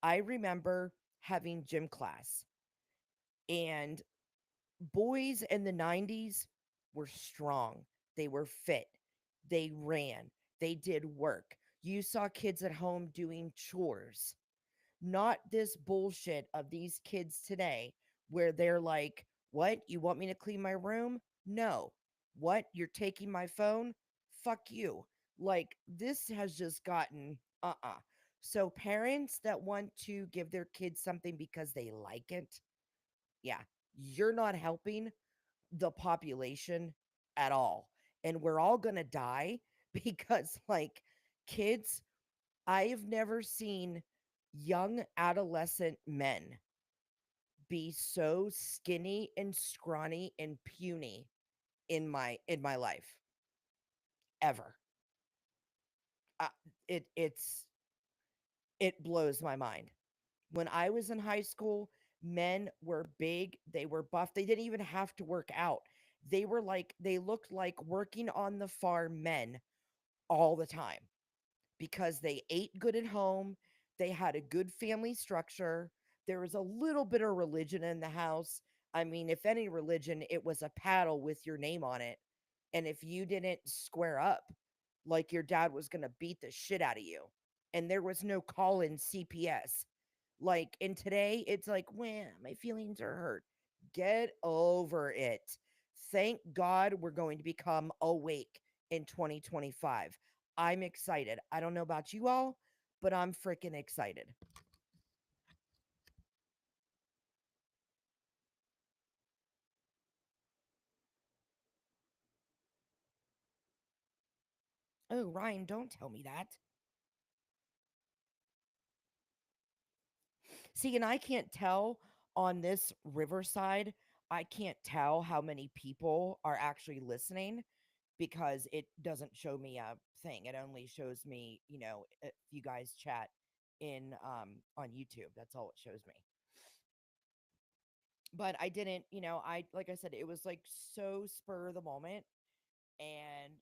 I remember having gym class, and boys in the 90s were strong. They were fit. They ran. They did work. You saw kids at home doing chores. Not this bullshit of these kids today where they're like, "What? You want me to clean my room? No. What? You're taking my phone? Fuck you." Like, this has just gotten So, parents that want to give their kids something because they like it, yeah, you're not helping the population at all. And we're all going to die because, like, kids, I've never seen young adolescent men be so skinny and scrawny and puny in my life ever. Uh, it's it blows my mind. When I was in high school, men were big, they were buff, they didn't even have to work out. They looked like working on the farm men all the time because they ate good at home, they had a good family structure, there was a little bit of religion in the house. I mean, if any religion, it was a paddle with your name on it. And if you didn't square up, like your dad was going to beat the shit out of you. And there was no call in CPS. Like, and today it's like, well, my feelings are hurt. Get over it. Thank God we're going to become awake in 2025. I'm excited. I don't know about you all, but I'm freaking excited. Oh, Ryan, don't tell me that. See, and I can't tell on this Riverside, I can't tell how many people are actually listening because it doesn't show me a thing. It only shows me, if you guys chat in on YouTube. That's all it shows me. But I didn't, I like I said, it was like so spur of the moment, and